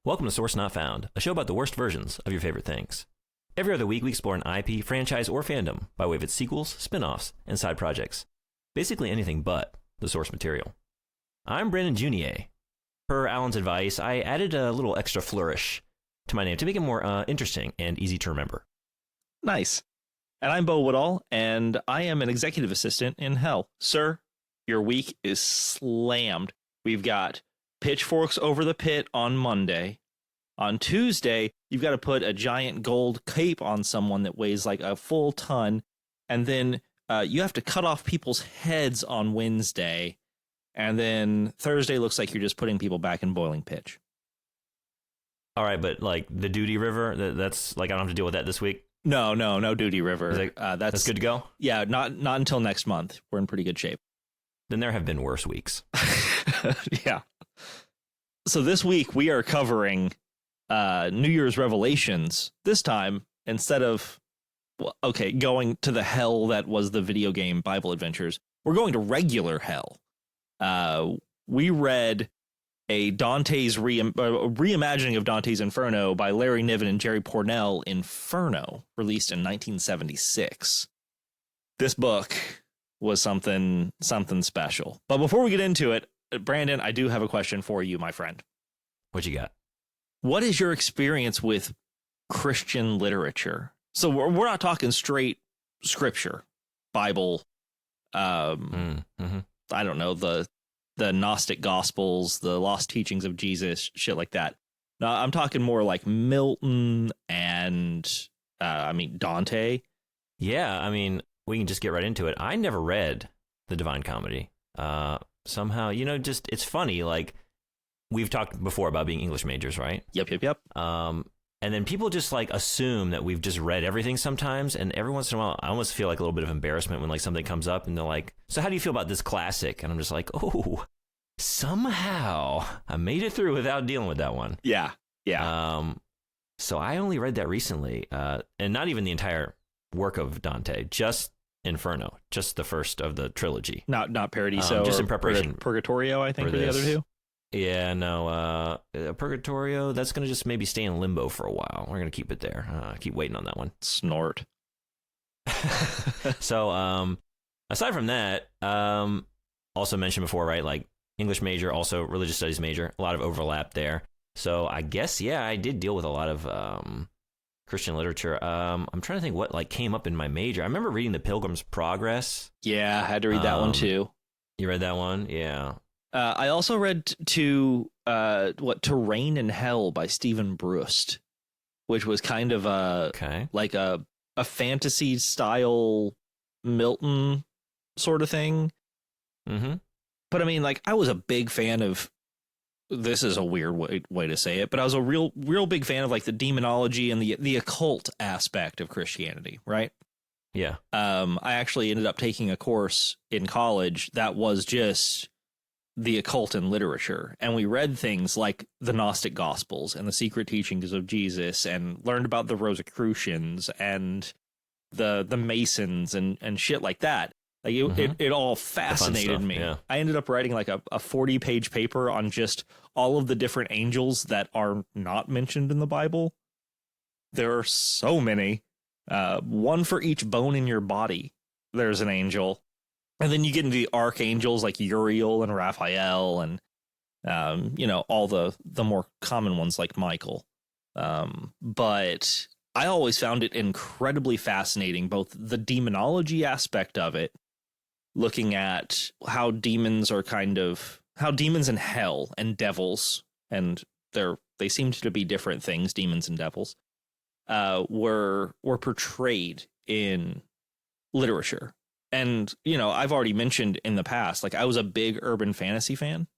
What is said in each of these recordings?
Welcome to Source Not Found, a show about the worst versions of your favorite things. Every other week, we explore an IP, franchise, or fandom by way of its sequels, spin-offs, and side projects. Basically anything but the source material. I'm Brandon Junier. Per Alan's advice, I added a little extra flourish to my name to make it more interesting and easy to remember. Nice. And I'm Bo Woodall, and I am an executive assistant in Hell. Sir, your week is slammed. We've got pitchforks over the pit on Monday. On Tuesday, you've got to put a giant gold cape on someone that weighs like a full ton. And then you have to cut off people's heads on Wednesday. And then Thursday looks like you're just putting people back in boiling pitch. All right, but like the Duty River, that's like I don't have to deal with that this week? No Duty River. That's good to go? Yeah, not until next month. We're in pretty good shape. Then there have been worse weeks. Yeah. So this week we are covering New Year's Revelations. This time, instead of, going to the hell that was the video game Bible Adventures, we're going to regular hell. We read a Dante's reimagining of Dante's Inferno by Larry Niven and Jerry Pournelle, Inferno, released in 1976. This book was something special. But before we get into it, Brandon, I do have a question for you, my friend. What you got? What is your experience with Christian literature? So we're not talking straight scripture, Bible. I don't know, the Gnostic Gospels, the lost teachings of Jesus, shit like that. No, I'm talking more like Milton and Dante. Yeah, I mean, we can just get right into it. I never read the Divine Comedy. Somehow, just it's funny. Like we've talked before about being English majors, right? Yep. And then people just like assume that we've just read everything sometimes. And every once in a while, I almost feel like a little bit of embarrassment when like something comes up and they're like, so how do you feel about this classic? And I'm just like, oh, somehow I made it through without dealing with that one. Yeah. So I only read that recently, and not even the entire work of Dante, just Inferno, just the first of the trilogy. Not Paradiso, just in preparation. Purgatorio, I think, for the other two. Yeah, no, Purgatorio, that's going to just maybe stay in limbo for a while. We're going to keep it there. Keep waiting on that one. Snort. So, aside from that, also mentioned before, right, like English major, also religious studies major, a lot of overlap there. So I guess, yeah, I did deal with a lot of Christian literature. I'm trying to think what like came up in my major. I remember reading The Pilgrim's Progress. Yeah, I had to read that one too. You read that one? Yeah. I also read To Reign in Hell by Stephen Brust, which was kind of a fantasy style Milton sort of thing. Mm-hmm. But I mean, like, I was a big fan of, this is a weird way to say it, but I was a real big fan of like the demonology and the occult aspect of Christianity, right? Yeah. I actually ended up taking a course in college that was just the occult and literature. And we read things like the Gnostic Gospels and the secret teachings of Jesus and learned about the Rosicrucians and the Masons and shit like that. Like it all fascinated me. Yeah. I ended up writing like a 40-page paper on just all of the different angels that are not mentioned in the Bible. There are so many. One for each bone in your body. There's an angel. And then you get into the archangels like Uriel and Raphael and, all the more common ones like Michael. But I always found it incredibly fascinating, both the demonology aspect of it, looking at how demons and hell and devils, and they seemed to be different things, demons and devils, were portrayed in literature. And, I've already mentioned in the past, like I was a big urban fantasy fan.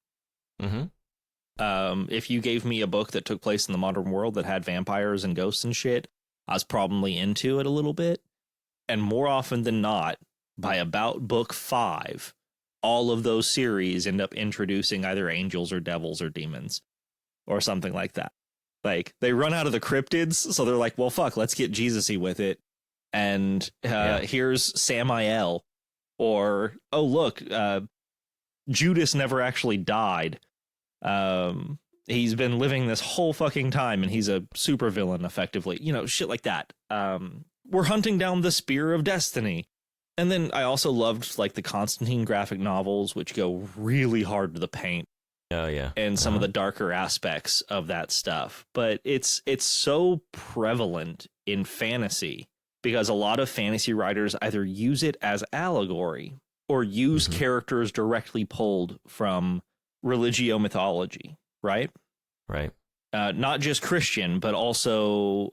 Mm-hmm. If you gave me a book that took place in the modern world that had vampires and ghosts and shit, I was probably into it a little bit. And more often than not, by about book 5, all of those series end up introducing either angels or devils or demons or something like that. Like they run out of the cryptids. So they're like, well, fuck, let's get Jesus-y with it. And here's Samael, or, oh, look, Judas never actually died. He's been living this whole fucking time and he's a supervillain effectively. Shit like that. We're hunting down the Spear of Destiny. And then I also loved like the Constantine graphic novels, which go really hard to the paint. Oh yeah. And some of the darker aspects of that stuff. But it's so prevalent in fantasy because a lot of fantasy writers either use it as allegory or use characters directly pulled from religio mythology, right? Right. Not just Christian, but also,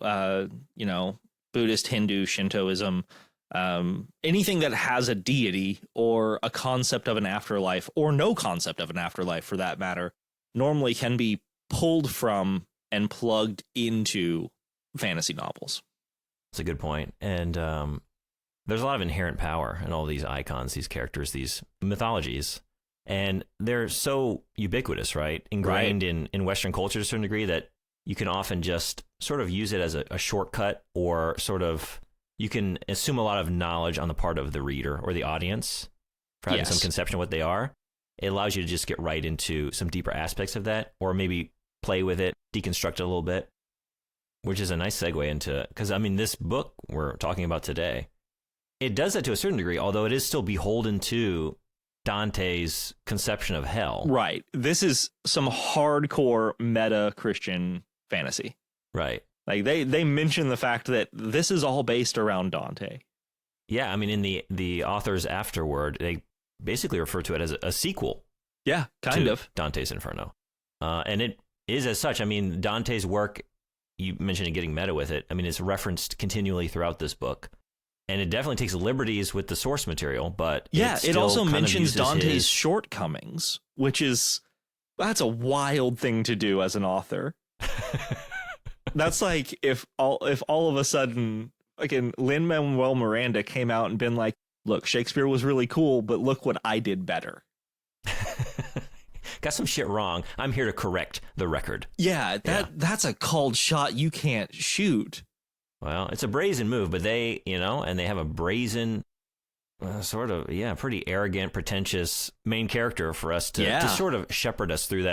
Buddhist, Hindu, Shintoism, anything that has a deity or a concept of an afterlife or no concept of an afterlife for that matter, normally can be pulled from and plugged into fantasy novels. That's a good point. And there's a lot of inherent power in all these icons, these characters, these mythologies. And they're so ubiquitous, right? Ingrained in Western culture to a certain degree that you can often just sort of use it as a shortcut, or sort of you can assume a lot of knowledge on the part of the reader or the audience for having some conception of what they are. It allows you to just get right into some deeper aspects of that, or maybe play with it, deconstruct it a little bit, which is a nice segue into, because I mean, this book we're talking about today, it does that to a certain degree, although it is still beholden to Dante's conception of hell. Right. This is some hardcore meta Christian fantasy. Right. Like they mention the fact that this is all based around Dante. Yeah, I mean, in the authors afterward, they basically refer to it as a sequel. Yeah, kind of. Dante's Inferno. And it is as such. I mean, Dante's work, you mentioned it getting meta with it. I mean, it's referenced continually throughout this book. And it definitely takes liberties with the source material, but it also mentions Dante's shortcomings, which that's a wild thing to do as an author. That's like if all of a sudden fucking Lin-Manuel Miranda came out and been like, look, Shakespeare was really cool, but look what I did better. Got some shit wrong. I'm here to correct the record. Yeah, that's a called shot you can't shoot. Well, it's a brazen move, but they, and they have a brazen, pretty arrogant, pretentious main character for us to sort of shepherd us through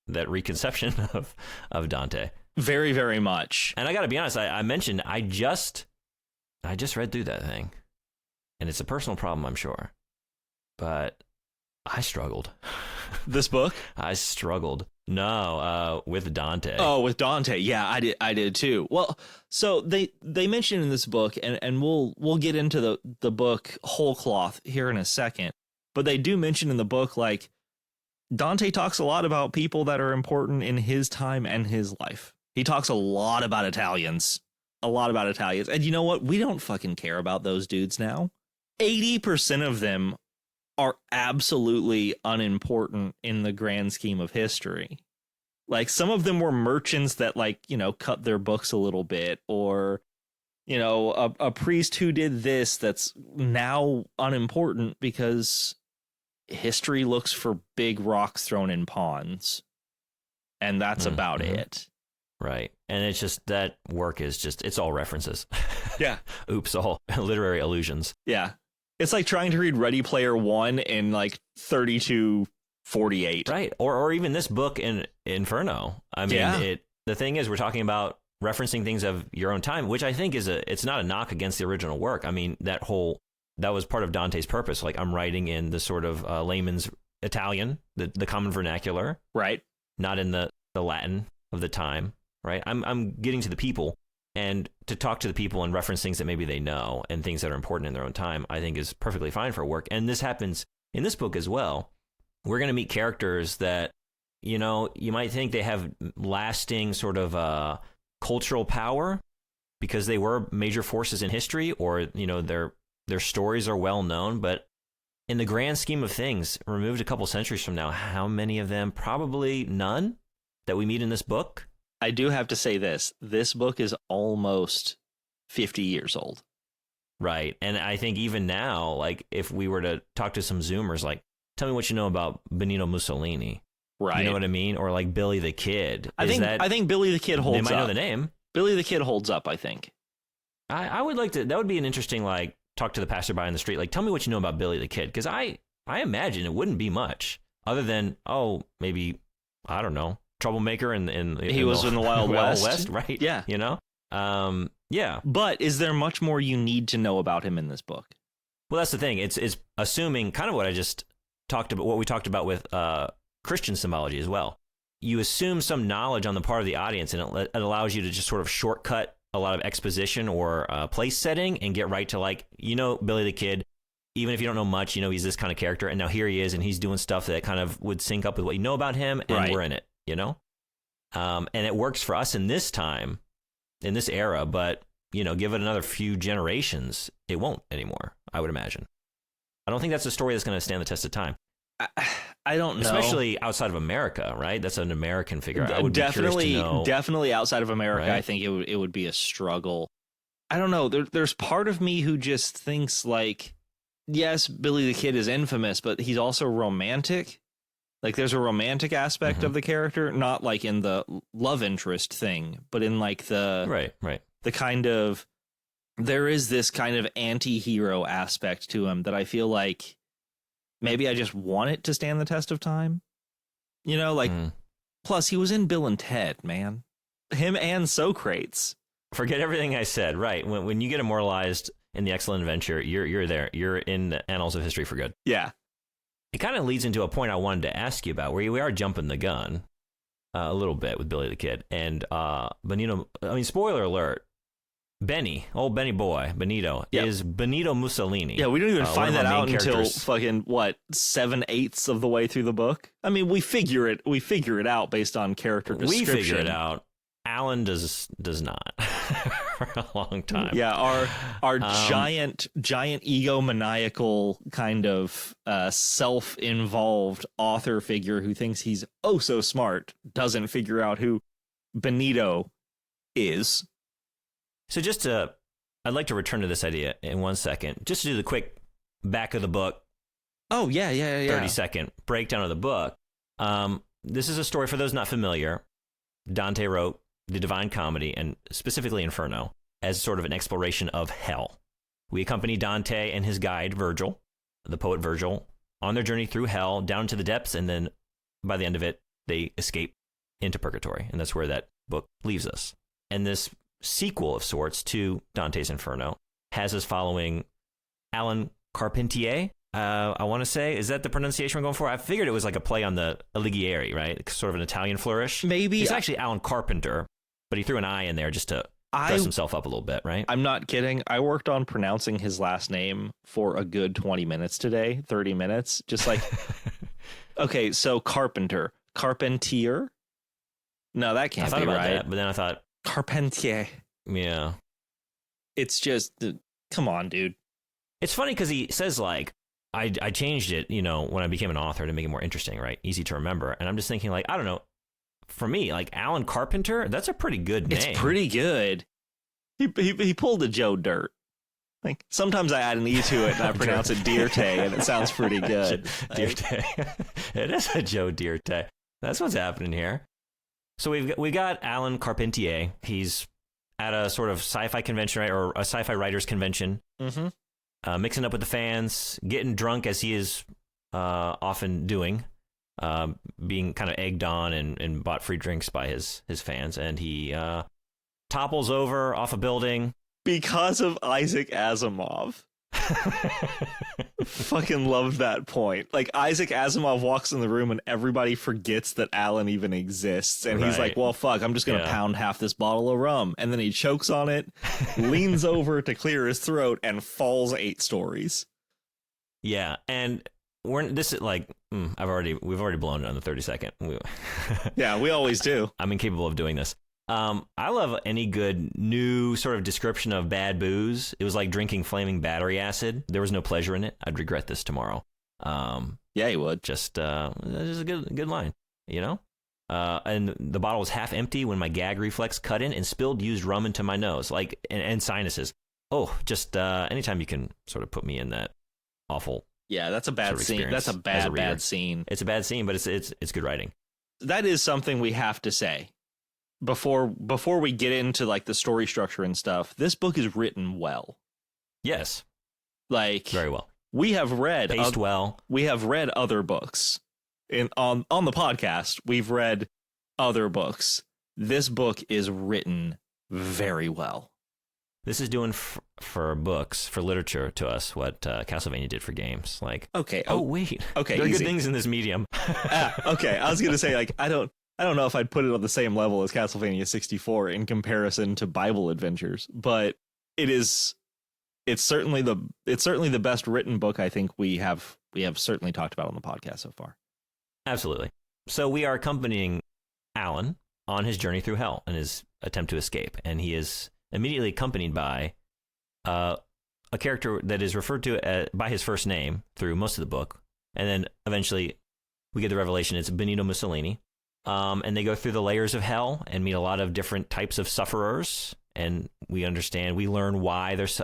that reconception of Dante. Very, very much. And I got to be honest, I mentioned I just read through that thing, and it's a personal problem, I'm sure, but I struggled. This book? I struggled. No, with Dante. Oh, with Dante. Yeah, I did too. Well, so they mention in this book, and we'll get into the book whole cloth here in a second, but they do mention in the book, like, Dante talks a lot about people that are important in his time and his life. He talks a lot about Italians. And you know what? We don't fucking care about those dudes now. 80% of them are absolutely unimportant in the grand scheme of history. Like, some of them were merchants that, like, cut their books a little bit, or, a priest who did this that's now unimportant because history looks for big rocks thrown in ponds. And that's about it. Right. And it's just, that work is it's all references. Yeah. Oops, all literary allusions. Yeah. It's like trying to read Ready Player One in like 3248. Right. Or even this book in Inferno. I mean, the thing is, we're talking about referencing things of your own time, which I think it's not a knock against the original work. I mean, that was part of Dante's purpose. Like, I'm writing in the sort of layman's Italian, the common vernacular. Right. Not in the Latin of the time. Right. I'm getting to the people. And to talk to the people and reference things that maybe they know and things that are important in their own time, I think is perfectly fine for work. And this happens in this book as well. We're going to meet characters that, you might think they have lasting sort of cultural power because they were major forces in history, or, their stories are well known. But in the grand scheme of things, removed a couple centuries from now, how many of them? Probably none that we meet in this book. I do have to say this book is almost 50 years old. Right. And I think even now, like, if we were to talk to some Zoomers, like, tell me what you know about Benito Mussolini. Right. You know what I mean? Or like Billy the Kid. I think Billy the Kid holds up. They might know the name. Billy the Kid holds up, I think. I would like to, that would be an interesting, like, talk to the passerby on the street. Like, tell me what you know about Billy the Kid. Because I imagine it wouldn't be much other than, maybe, I don't know, troublemaker in he was in the Wild West, right? Yeah, you know. Yeah. But is there much more you need to know about him in this book? Well, that's the thing. It's assuming kind of what I just talked about, what we talked about with Christian symbology as well. You assume some knowledge on the part of the audience, and it allows you to just sort of shortcut a lot of exposition or place setting and get right to, like, Billy the Kid. Even if you don't know much, he's this kind of character, and now here he is, and he's doing stuff that kind of would sync up with what you know about him, and we're in it, and it works for us in this time, in this era, but, give it another few generations, it won't anymore, I would imagine. I don't think that's a story that's going to stand the test of time. I don't know. Especially outside of America, right? That's an American figure. I would definitely, be curious to know. Definitely outside of America, Right? I think it would be a struggle. I don't know. There's part of me who just thinks, like, yes, Billy the Kid is infamous, but he's also romantic. Like, there's a romantic aspect of the character, not like in the love interest thing, but in like the right. The kind of, there is this kind of anti-hero aspect to him that I feel like maybe I just want it to stand the test of time. Plus he was in Bill and Ted, man. Him and Socrates. Forget everything I said. Right. When you get immortalized in the Excellent Adventure, you're there. You're in the annals of history for good. Yeah. It kind of leads into a point I wanted to ask you about, where we are jumping the gun a little bit with Billy the Kid. And Benito, spoiler alert, old Benny boy, Benito, is Benito Mussolini. Yeah, we don't even find that out until fucking 7/8 of the way through the book. I mean, we figure it out based on character description. We figure it out. Alan does not for a long time. Yeah, our giant egomaniacal kind of self-involved author figure who thinks he's oh so smart doesn't figure out who Benito is. So I'd like to return to this idea in 1 second, just to do the quick back of the book. Oh, yeah. 30-second breakdown of the book. This is a story, for those not familiar. Dante wrote the Divine Comedy, and specifically Inferno, as sort of an exploration of hell. We accompany Dante and his guide, Virgil, the poet Virgil, on their journey through hell, down to the depths, and then by the end of it, they escape into purgatory. And that's where that book leaves us. And this sequel of sorts to Dante's Inferno has us following Alan Carpentier. I want to say, is that the pronunciation we're going for? I figured it was like a play on the Alighieri, right? Sort of an Italian flourish. Maybe. It's actually Alan Carpenter, but he threw an I in there just to dress himself up a little bit, right? I'm not kidding. I worked on pronouncing his last name for a good 20 minutes today, 30 minutes. Just like, okay, so Carpenter. Carpentier? No, that can't be right. That, but then I thought, Carpentier. Yeah. It's just, come on, dude. It's funny because he says, like, I changed it, when I became an author to make it more interesting, right? Easy to remember. And I'm just thinking, like, I don't know. For me, like, Alan Carpenter, that's a pretty good name. It's pretty good. He pulled a Joe Dirt. Like, sometimes I add an E to it and I pronounce it Dierte, and it sounds pretty good. Dierte. It is a Joe Dierte. That's what's happening here. So we got Alan Carpentier. He's at a sort of sci-fi convention, right, or a sci-fi writers convention. Mm-hmm. Mixing up with the fans, getting drunk as he is often doing, being kind of egged on and bought free drinks by his fans. And he topples over off a building. Because of Isaac Asimov. Fucking loved that point. Like, Isaac Asimov walks in the room and everybody forgets that Alan even exists. And he's like, well, fuck, I'm just going to pound half this bottle of rum. And then he chokes on it, leans over to clear his throat, and falls 8 stories. Yeah. And we've already blown it on the 30-second. Yeah, we always do. I'm incapable of doing this. I love any good new sort of description of bad booze. It was like drinking flaming battery acid. There was no pleasure in it. I'd regret this tomorrow. Yeah, you would. Just a good line, and the bottle was half empty when my gag reflex cut in and spilled used rum into my nose, like, and sinuses. Oh, just anytime you can sort of put me in that awful. Yeah, that's a bad scene. That's a bad scene. It's a bad scene, but it's good writing. That is something we have to say. Before we get into like the story structure and stuff, this book is written well. Yes. Like, very well. We have read well. We have read other books on the podcast. We've read other books, this book is written very well. This is doing for books, for literature to us, what Castlevania did for games. Like, okay. Oh, wait. Okay. There are easy. good things in this medium. Okay. I was going to say, like, I don't know if I'd put it on the same level as Castlevania 64 in comparison to Bible Adventures, but it's certainly the best written book I think we have certainly talked about on the podcast so far. Absolutely. So we are accompanying Alan on his journey through hell and his attempt to escape. And he is immediately accompanied by a character that is referred to by his first name through most of the book. And then eventually we get the revelation it's Benito Mussolini. And they go through the layers of hell and meet a lot of different types of sufferers. And we learn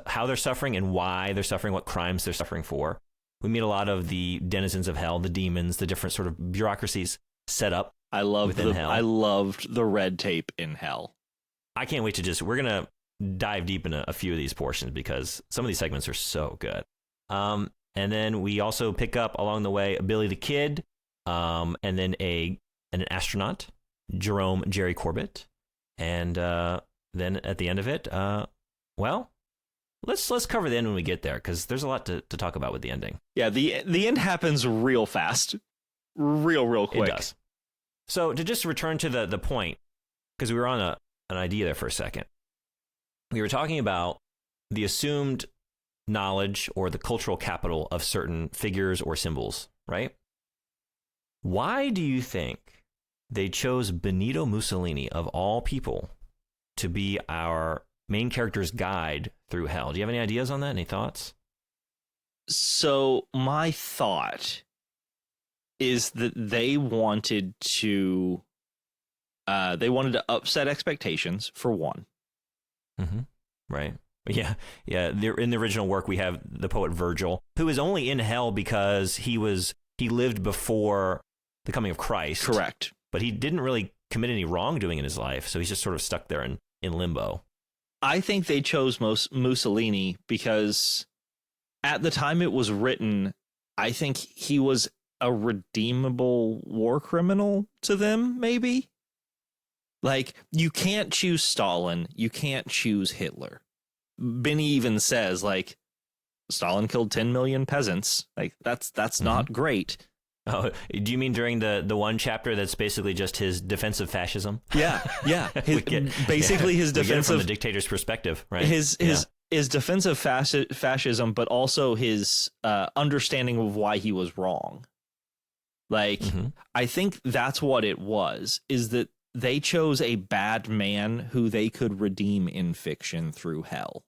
how they're suffering and why they're suffering, what crimes they're suffering for. We meet a lot of the denizens of hell, the demons, the different sort of bureaucracies set up. I loved the red tape in hell. I can't wait to we're going to dive deep into a few of these portions because some of these segments are so good. And then we also pick up along the way Billy the Kid, and then an astronaut, Jerry Corbett. And then at the end of it, let's cover the end when we get there because there's a lot to talk about with the ending. Yeah, the end happens real fast, real quick. It does. So to just return to the point, because we were on an idea there for a second. We were talking about the assumed knowledge or the cultural capital of certain figures or symbols, right? Why do you think they chose Benito Mussolini, of all people, to be our main character's guide through hell? Do you have any ideas on that? Any thoughts? So my thought is that they wanted to upset expectations, for one. Mm-hmm. Right. Yeah. In the original work, we have the poet Virgil, who is only in hell because he lived before the coming of Christ. Correct. But he didn't really commit any wrongdoing in his life, so he's just sort of stuck there in limbo. I think they chose Mussolini because at the time it was written, I think he was a redeemable war criminal to them, maybe. Like, you can't choose Stalin, you can't choose Hitler. Benny even says, like, Stalin killed 10 million peasants. Like, that's not great. Oh, do you mean during the one chapter that's basically just his defense of fascism? Yeah. His defense from of the dictator's perspective, right? His defense of fascism, but also his understanding of why he was wrong. Like, I think that's what it was, is that they chose a bad man who they could redeem in fiction through hell.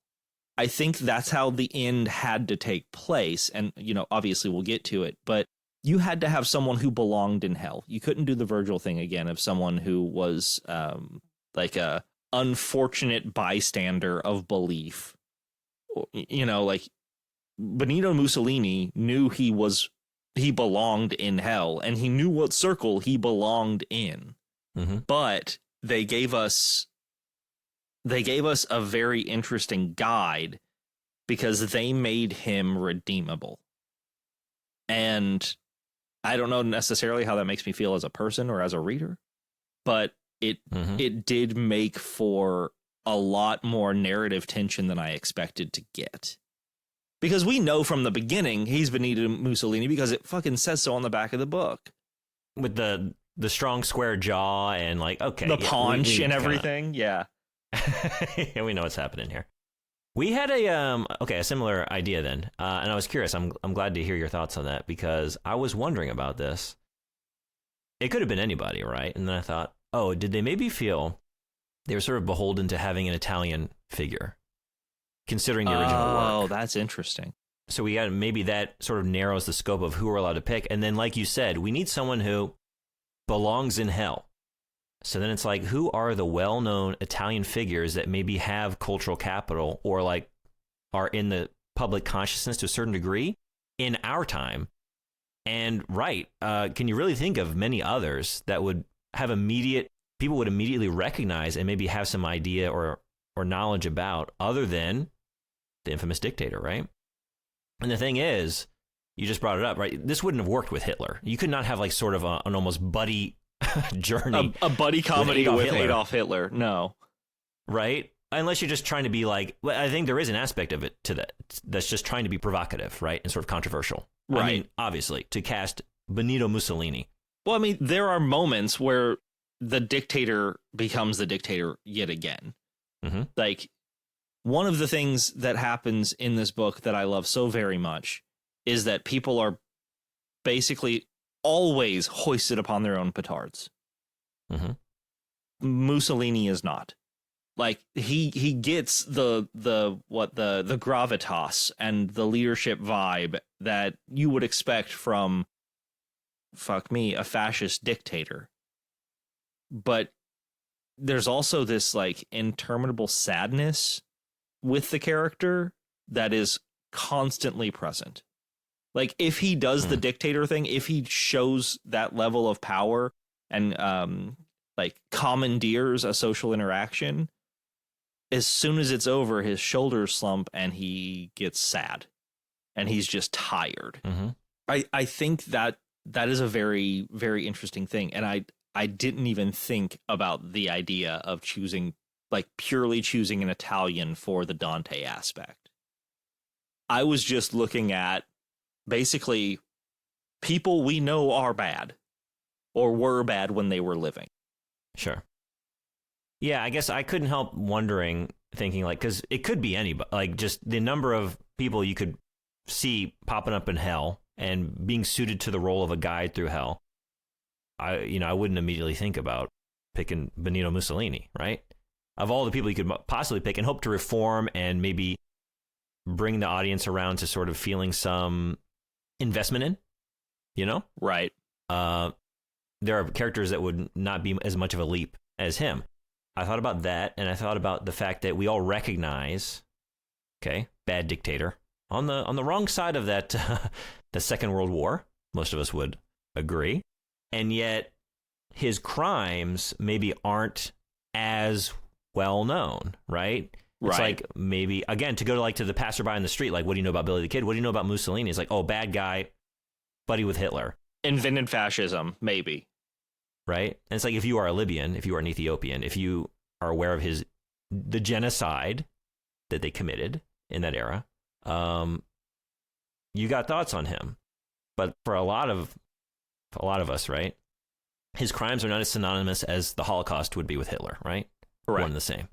I think that's how the end had to take place. And, obviously we'll get to it, but you had to have someone who belonged in hell. You couldn't do the Virgil thing again of someone who was like a unfortunate bystander of belief. Like Benito Mussolini knew he belonged in hell, and he knew what circle he belonged in. Mm-hmm. But they gave us a very interesting guide because they made him redeemable. And I don't know necessarily how that makes me feel as a person or as a reader, but it did make for a lot more narrative tension than I expected to get. Because we know from the beginning he's Benito Mussolini because it fucking says so on the back of the book. With the strong square jaw and the paunch and everything. Yeah. Yeah, we know what's happening here. We had a similar idea then, and I was curious. I'm glad to hear your thoughts on that because I was wondering about this. It could have been anybody, right? And then I thought, did they maybe feel they were sort of beholden to having an Italian figure, considering the original work? Oh, that's interesting. So maybe that sort of narrows the scope of who we're allowed to pick. And then, like you said, we need someone who belongs in hell. So then it's like, who are the well-known Italian figures that maybe have cultural capital or are in the public consciousness to a certain degree in our time? And can you really think of many others that would have people would immediately recognize and maybe have some idea or knowledge about, other than the infamous dictator, right? And the thing is, you just brought it up, right? This wouldn't have worked with Hitler. You could not have sort of an almost buddy journey. A buddy comedy with Hitler. Adolf Hitler. No. Right? Unless you're just trying to be like, well, I think there is an aspect of it to that that's just trying to be provocative, right? And sort of controversial. Right. I mean, obviously, to cast Benito Mussolini. Well, I mean, there are moments where the dictator becomes the dictator yet again. Mm-hmm. Like, one of the things that happens in this book that I love so very much is that people are basically always hoisted upon their own petards. Mm-hmm. Mussolini is not. Like, he gets the gravitas and the leadership vibe that you would expect from, fuck me, a fascist dictator. But there's also this like interminable sadness with the character that is constantly present. Like, if he does the dictator thing, if he shows that level of power and like commandeers a social interaction, as soon as it's over, his shoulders slump and he gets sad and he's just tired. Mm-hmm. I think that is a very, very interesting thing. And I didn't even think about the idea of purely choosing an Italian for the Dante aspect. I was just looking at basically people we know are bad or were bad when they were living. Sure. Yeah, I guess I couldn't help wondering, thinking like, because it could be anybody, like just the number of people you could see popping up in hell and being suited to the role of a guide through hell. I wouldn't immediately think about picking Benito Mussolini, right? Of all the people you could possibly pick and hope to reform and maybe bring the audience around to sort of feeling some investment in, you know? Right. There are characters that would not be as much of a leap as him. I thought about that, and I thought about the fact that we all recognize, okay, bad dictator on the wrong side of that, the Second World War. Most of us would agree, and yet his crimes maybe aren't as well known, right? It's like maybe again to go to the passerby in the street, like, what do you know about Billy the Kid? What do you know about Mussolini? It's like, oh, bad guy, buddy with Hitler, invented fascism, maybe. Right? And it's like, if you are a Libyan, if you are an Ethiopian, if you are aware of the genocide that they committed in that era, you got thoughts on him. But for a lot of us, right, his crimes are not as synonymous as the Holocaust would be with Hitler, right? Correct. One and the same.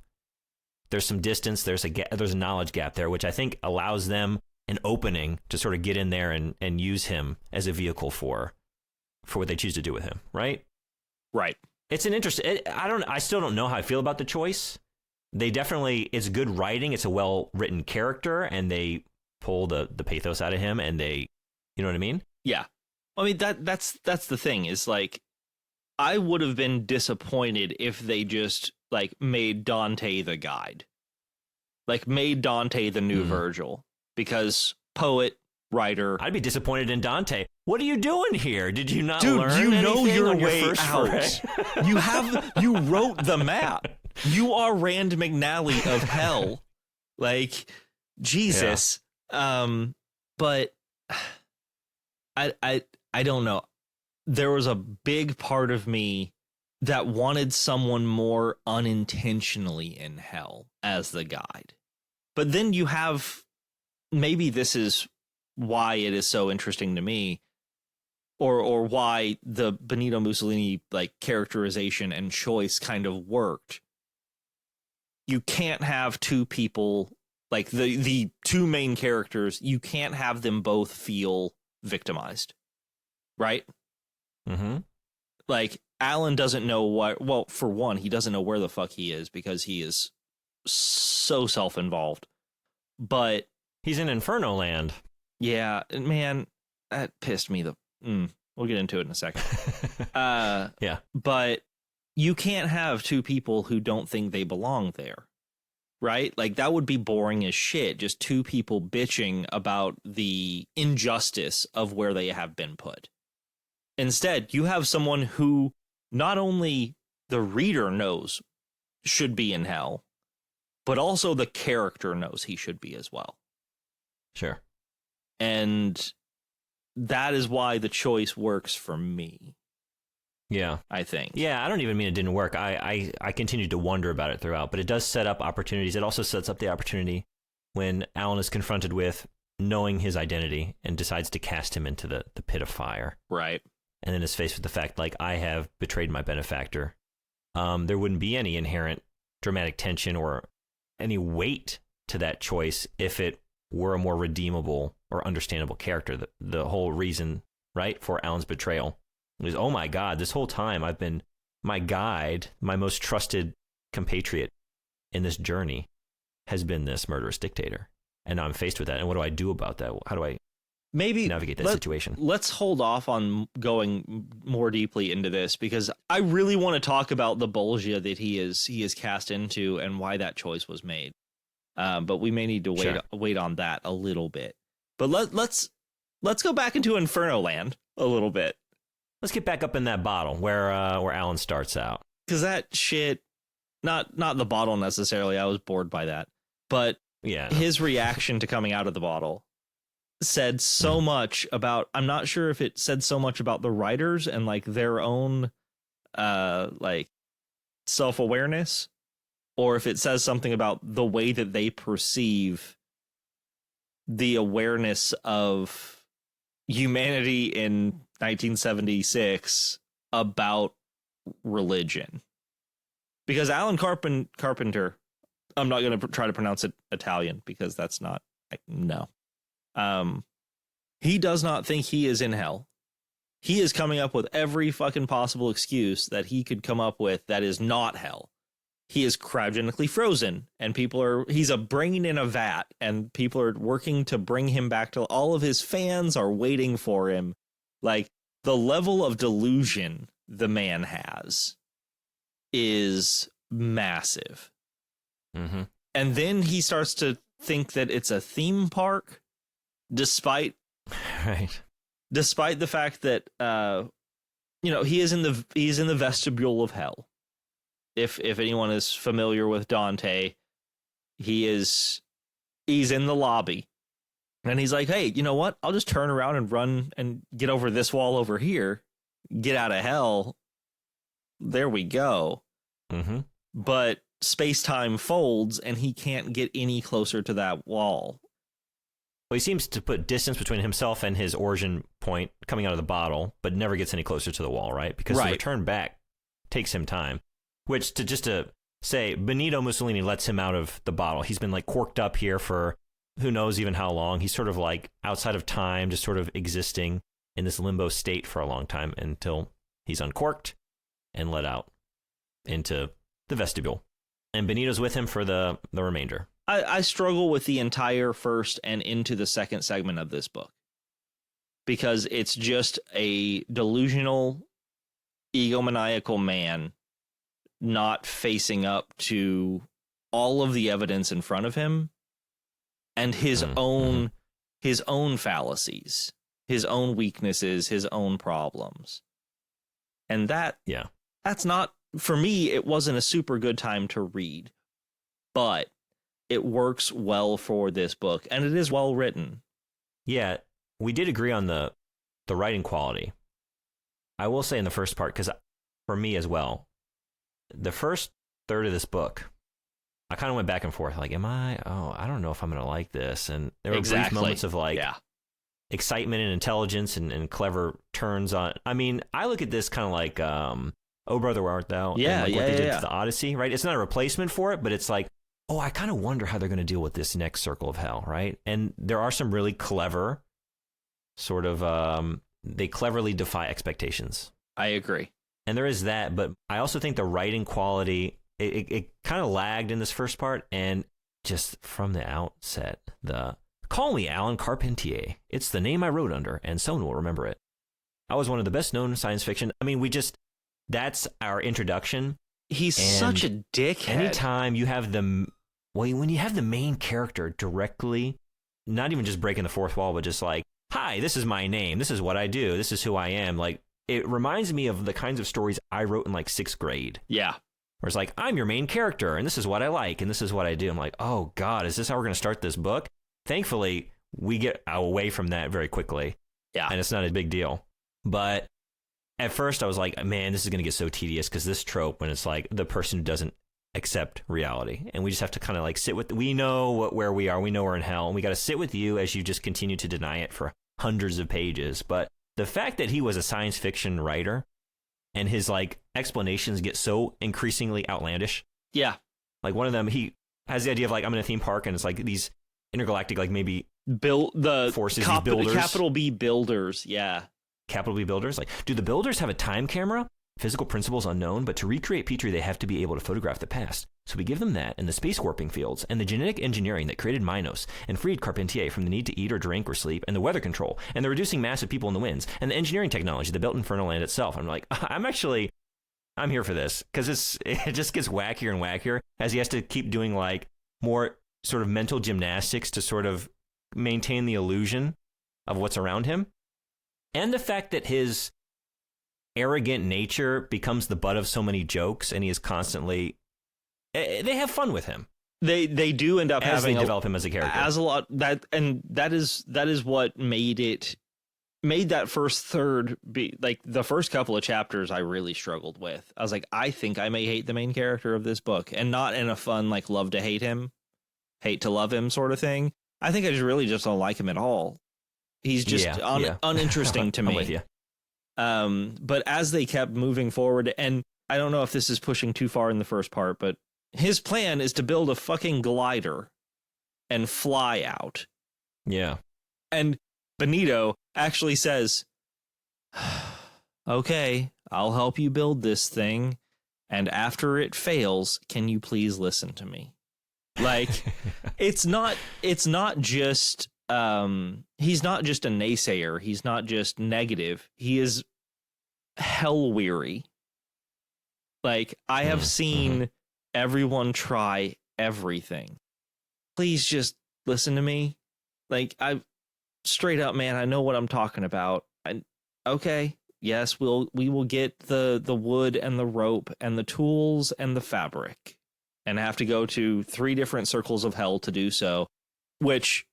There's some distance. There's a knowledge gap there, which I think allows them an opening to sort of get in there and use him as a vehicle for what they choose to do with him, right? Right. It's an interesting. I still don't know how I feel about the choice. It's good writing. It's a well written character, and they pull the pathos out of him, and you know what I mean? Yeah. I mean, that's the thing is, like, I would have been disappointed if they just like made Dante the guide, like made Dante the new Virgil, because poet, writer. I'd be disappointed in Dante. What are you doing here? Did you not Dude, learn you anything know your on way your first out. You wrote the map. You are Rand McNally of hell. Like, Jesus. Yeah. But I don't know. There was a big part of me that wanted someone more unintentionally in hell as the guide. But then you have, maybe this is why it is so interesting to me, or why the Benito Mussolini like characterization and choice kind of worked. You can't have two people, like the two main characters, you can't have them both feel victimized, right? Mm-hmm. Like, Alan doesn't know well, for one, he doesn't know where the fuck he is because he is so self-involved. But he's in Inferno land. Yeah, man, that pissed me. We'll get into it in a second. Yeah. But you can't have two people who don't think they belong there, right? Like, that would be boring as shit. Just two people bitching about the injustice of where they have been put. Instead, you have someone who not only the reader knows should be in hell, but also the character knows he should be as well. Sure. And that is why the choice works for me. Yeah. I think. Yeah, I don't even mean it didn't work. I continued to wonder about it throughout, but it does set up opportunities. It also sets up the opportunity when Alan is confronted with knowing his identity and decides to cast him into the pit of fire. Right. And then is faced with the fact, like, I have betrayed my benefactor. There wouldn't be any inherent dramatic tension or any weight to that choice if it were a more redeemable or understandable character. The whole reason, right, for Alan's betrayal was, oh my God, this whole time I've been my guide, my most trusted compatriot in this journey has been this murderous dictator. And now I'm faced with that. And what do I do about that? How do I navigate that situation? Let's hold off on going more deeply into this, because I really want to talk about the Bolgia that he is cast into and why that choice was made. But we may need to wait on that a little bit. But let's go back into Inferno Land a little bit. Let's get back up in that bottle where Alan starts out. Because that shit, not the bottle necessarily. I was bored by that, but his reaction to coming out of the bottle said so much about, I'm not sure if it said so much about the writers and like their own like self-awareness, or if it says something about the way that they perceive the awareness of humanity in 1976 about religion. Because Alan Carpenter, I'm not going to try to pronounce it Italian because that's not, no. He does not think he is in hell. He is coming up with every fucking possible excuse that he could come up with that is not hell. He is cryogenically frozen, and he's a brain in a vat, and people are working to bring him back to, all of his fans are waiting for him. Like, the level of delusion the man has is massive. Mm-hmm. And then he starts to think that it's a theme park, despite the fact that he's in the vestibule of hell. If anyone is familiar with Dante, he's in the lobby, and he's like, hey, you know what? I'll just turn around and run and get over this wall over here, get out of hell. There we go. Mm-hmm. But space-time folds, and he can't get any closer to that wall. Well, he seems to put distance between himself and his origin point coming out of the bottle, but never gets any closer to the wall, right? Because the return back takes him time. Which, to say, Benito Mussolini lets him out of the bottle. He's been like corked up here for who knows even how long. He's sort of like outside of time, just sort of existing in this limbo state for a long time until he's uncorked and let out into the vestibule. And Benito's with him for the remainder. I struggle with the entire first and into the second segment of this book, because it's just a delusional, egomaniacal man not facing up to all of the evidence in front of him and his own fallacies, his own weaknesses, his own problems. And that's not, for me, it wasn't a super good time to read, but it works well for this book, and it is well written. Yeah, we did agree on the writing quality. I will say in the first part, because for me as well, the first third of this book, I kind of went back and forth. Like, I don't know if I'm going to like this. And there were brief moments of like excitement and intelligence and clever turns on. I mean, I look at this kind of like, Oh Brother, Where Art Thou? Yeah, and like what they did to the Odyssey, right? It's not a replacement for it, but it's like, oh, I kind of wonder how they're going to deal with this next circle of hell, right? And there are some really clever sort of, they cleverly defy expectations. I agree. And there is that, but I also think the writing quality, it kind of lagged in this first part, and just from the outset, call me Alan Carpentier. It's the name I wrote under, and someone will remember it. I was one of the best known science fiction. I mean, that's our introduction. He's such a dickhead. Anytime you have when you have the main character directly, not even just breaking the fourth wall, but just like, hi, this is my name. This is what I do. This is who I am. Like, it reminds me of the kinds of stories I wrote in like 6th grade. Yeah. Where it's like, I'm your main character, and this is what I like, and this is what I do. I'm like, oh, God, is this how we're going to start this book? Thankfully, we get away from that very quickly. Yeah. And it's not a big deal. But at first I was like, man, this is going to get so tedious because this trope when it's like the person who doesn't accept reality, and we just have to kind of like sit with, we know where we are, we know we're in hell, and we got to sit with you as you just continue to deny it for hundreds of pages. But the fact that he was a science fiction writer and his like explanations get so increasingly outlandish. Yeah. Like one of them, he has the idea of like, I'm in a theme park and it's like these intergalactic, like maybe build the forces, these builders. Capital B builders. Yeah. Capital B builders. Like, do the builders have a time camera? Physical principles unknown, but to recreate Petrie, they have to be able to photograph the past. So we give them that and the space warping fields and the genetic engineering that created Minos and freed Carpentier from the need to eat or drink or sleep, and the weather control and the reducing mass of people in the winds and the engineering technology that built Inferno Land itself. I'm like, I'm here for this because it just gets wackier and wackier as he has to keep doing like more sort of mental gymnastics to sort of maintain the illusion of what's around him. And the fact that his arrogant nature becomes the butt of so many jokes, and he is constantly, they have fun with him. They do end up as having they develop him as a character. As a lot that is what made that first third be like the first couple of chapters I really struggled with. I was like, I think I may hate the main character of this book, and not in a fun like love to hate him, hate to love him sort of thing. I think I just don't like him at all. He's just uninteresting to me. I'm with you. But as they kept moving forward, and I don't know if this is pushing too far in the first part, but his plan is to build a fucking glider and fly out. Yeah. And Benito actually says, okay, I'll help you build this thing. And after it fails, can you please listen to me? Like, it's not just, he's not just a naysayer. He's not just negative. He is hell weary. Like, I have seen everyone try everything. Please just listen to me. Like, I straight up, man, I know what I'm talking about. Okay, yes, we will get the wood and the rope and the tools and the fabric, and have to go to 3 different circles of hell to do so, which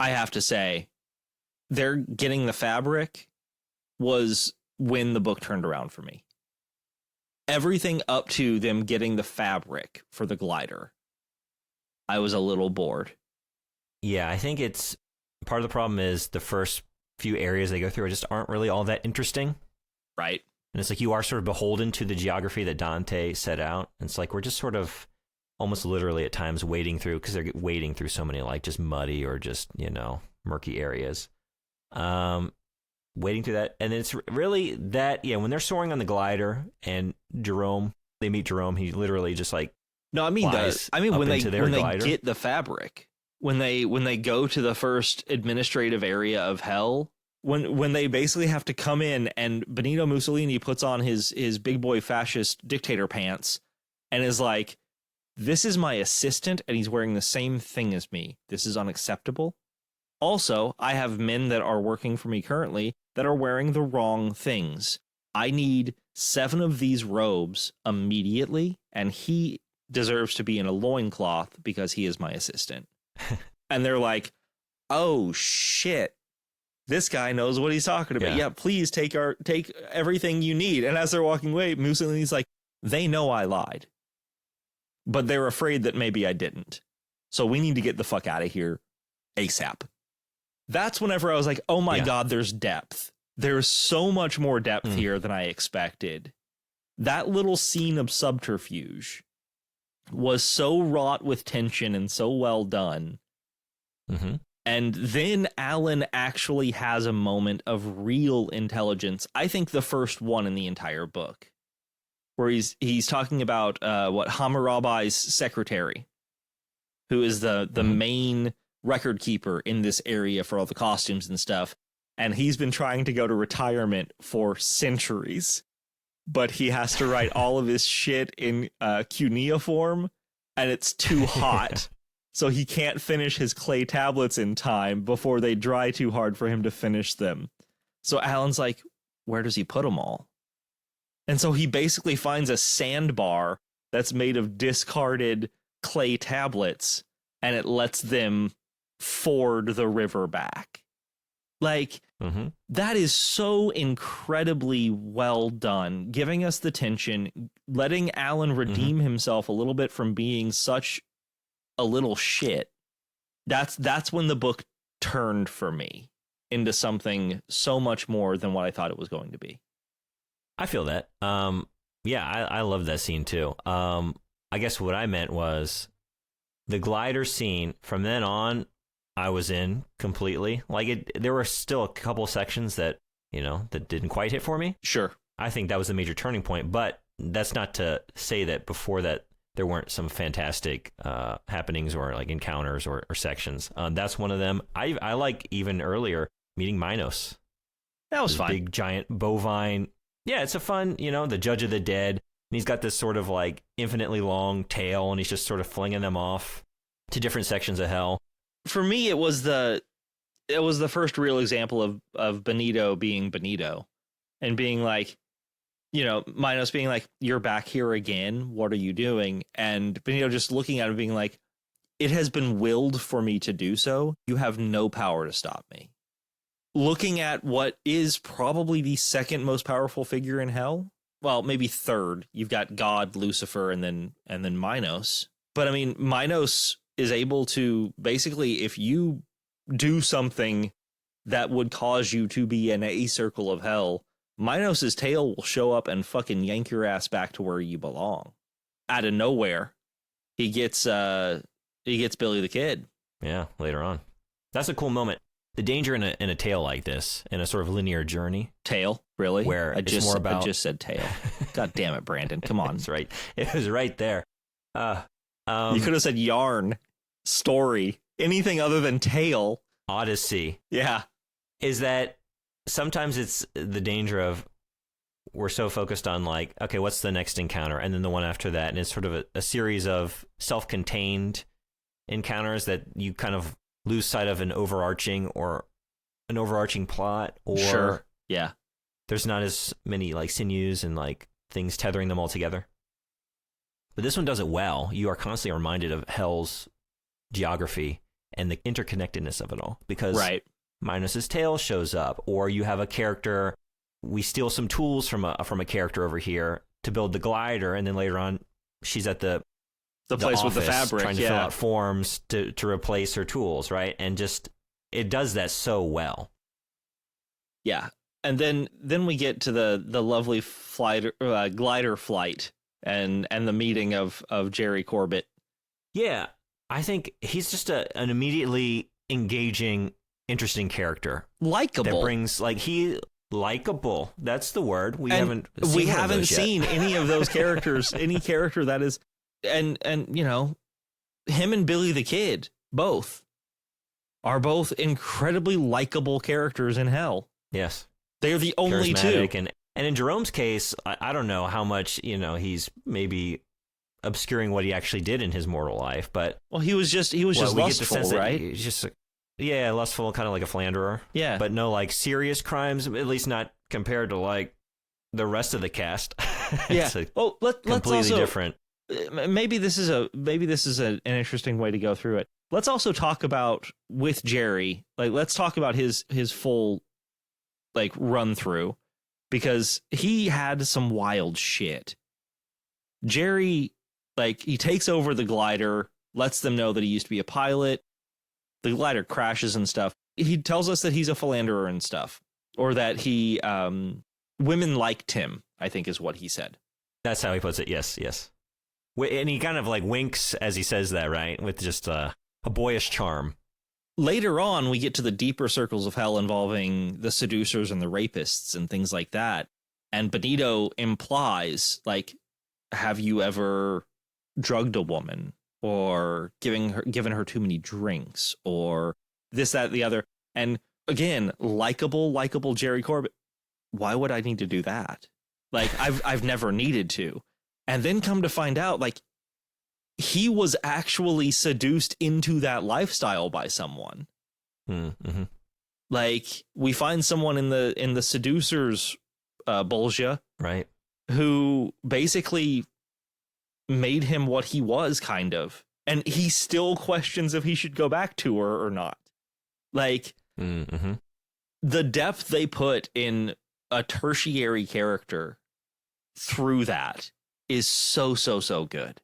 I have to say, they're getting the fabric was when the book turned around for me. Everything up to them getting the fabric for the glider, I was a little bored. Yeah, I think it's part of the problem is the first few areas they go through just aren't really all that interesting. Right. And it's like you are sort of beholden to the geography that Dante set out. And it's like we're just sort of almost literally at times wading through, because they're wading through so many like just muddy or just, murky areas. Wading through that. And it's really that, when they're soaring on the glider and they meet Jerome, he literally just like, no, I mean when they get the fabric, when they go to the first administrative area of hell, when they basically have to come in and Benito Mussolini puts on his big boy fascist dictator pants and is like, this is my assistant and he's wearing the same thing as me. This is unacceptable. Also, I have men that are working for me currently that are wearing the wrong things. I need 7 of these robes immediately, and he deserves to be in a loincloth because he is my assistant. And they're like, oh shit, this guy knows what he's talking about. Yeah, please take everything you need. And as they're walking away, Mussolini's like, they know I lied, but they're afraid that maybe I didn't. So we need to get the fuck out of here ASAP. That's whenever I was like, oh my God, there's depth. There's so much more depth here than I expected. That little scene of subterfuge was so wrought with tension and so well done. Mm-hmm. And then Alan actually has a moment of real intelligence. I think the first one in the entire book, where he's talking about Hammurabi's secretary, who is the main record keeper in this area for all the costumes and stuff. And he's been trying to go to retirement for centuries, but he has to write all of his shit in cuneiform, and it's too hot. So he can't finish his clay tablets in time before they dry too hard for him to finish them. So Alan's like, where does he put them all? And so he basically finds a sandbar that's made of discarded clay tablets, and it lets them ford the river back. Like, Mm-hmm. That is so incredibly well done, giving us the tension, letting Alan redeem himself a little bit from being such a little shit. That's when the book turned for me into something so much more than what I thought it was going to be. I feel that. Yeah, I love that scene too. I guess what I meant was the glider scene. From then on, I was in completely. Like there were still a couple sections that, that didn't quite hit for me. Sure. I think that was a major turning point, but that's not to say that before that there weren't some fantastic happenings or like encounters or sections. That's one of them. I like even earlier meeting Minos. That was this fun. Big giant bovine. Yeah, it's a fun, the Judge of the Dead. And he's got this sort of like infinitely long tail, and he's just sort of flinging them off to different sections of hell. For me, it was the first real example of Benito being Benito and being like, Minos being like, "You're back here again. What are you doing?" And Benito just looking at him being like, "It has been willed for me to do so. You have no power to stop me." Looking at what is probably the second most powerful figure in hell. Well, maybe third. You've got God, Lucifer, and then Minos. But I mean, Minos is able to basically, if you do something that would cause you to be in a circle of hell, Minos's tail will show up and fucking yank your ass back to where you belong. Out of nowhere, he gets Billy the Kid. Yeah, later on. That's a cool moment. The danger in a tale like this, in a sort of linear journey. Tail, really? Where I just said tail. God damn it, Brandon. Come on. That's right. It was right there. You could have said yarn, story, anything other than tale. Odyssey. Yeah. Is that sometimes it's the danger of we're so focused on like, okay, what's the next encounter? And then the one after that. And it's sort of a series of self-contained encounters that you kind of lose sight of an overarching plot, or sure. Yeah. There's not as many like sinews and like things tethering them all together. But this one does it well. You are constantly reminded of hell's geography and the interconnectedness of it all, because Minos's tail shows up, or you have a character. We steal some tools from a character over here to build the glider, and then later on, she's at the place with the fabric, trying to fill out forms to replace her tools, right? And just it does that so well. Yeah, and then we get to the lovely glider flight and the meeting of Jerry Corbett. Yeah, I think he's just an immediately engaging, interesting character. Likable. That brings likable. That's the word. We haven't seen any of those characters. Any character that is. And him and Billy the Kid are both incredibly likable characters in hell. Yes. They're the only two. And in Jerome's case, I don't know how much, he's maybe obscuring what he actually did in his mortal life, but he was just lustful, right? He's just lustful, kind of like a philanderer. Yeah. But no like serious crimes, at least not compared to like the rest of the cast. Yeah. Let's completely also, different. Maybe this is an interesting way to go through it. Let's also talk about with Jerry. Like, let's talk about his full like run through, because he had some wild shit. Jerry, like, he takes over the glider, lets them know that he used to be a pilot. The glider crashes and stuff. He tells us that he's a philanderer and stuff, or that he women liked him, I think is what he said. That's how he puts it. Yes. And he kind of like winks as he says that, right? With just a boyish charm. Later on, we get to the deeper circles of hell involving the seducers and the rapists and things like that. And Benito implies, like, have you ever drugged a woman, or given her too many drinks, or this, that, the other? And again, likable Jerry Corbett. Why would I need to do that? Like, I've never needed to. And then come to find out, like, he was actually seduced into that lifestyle by someone. Mm-hmm. Like, we find someone in the seducers Bolgia, right, who basically made him what he was, kind of. And he still questions if he should go back to her or not. Like, the depth they put in a tertiary character through that is so good.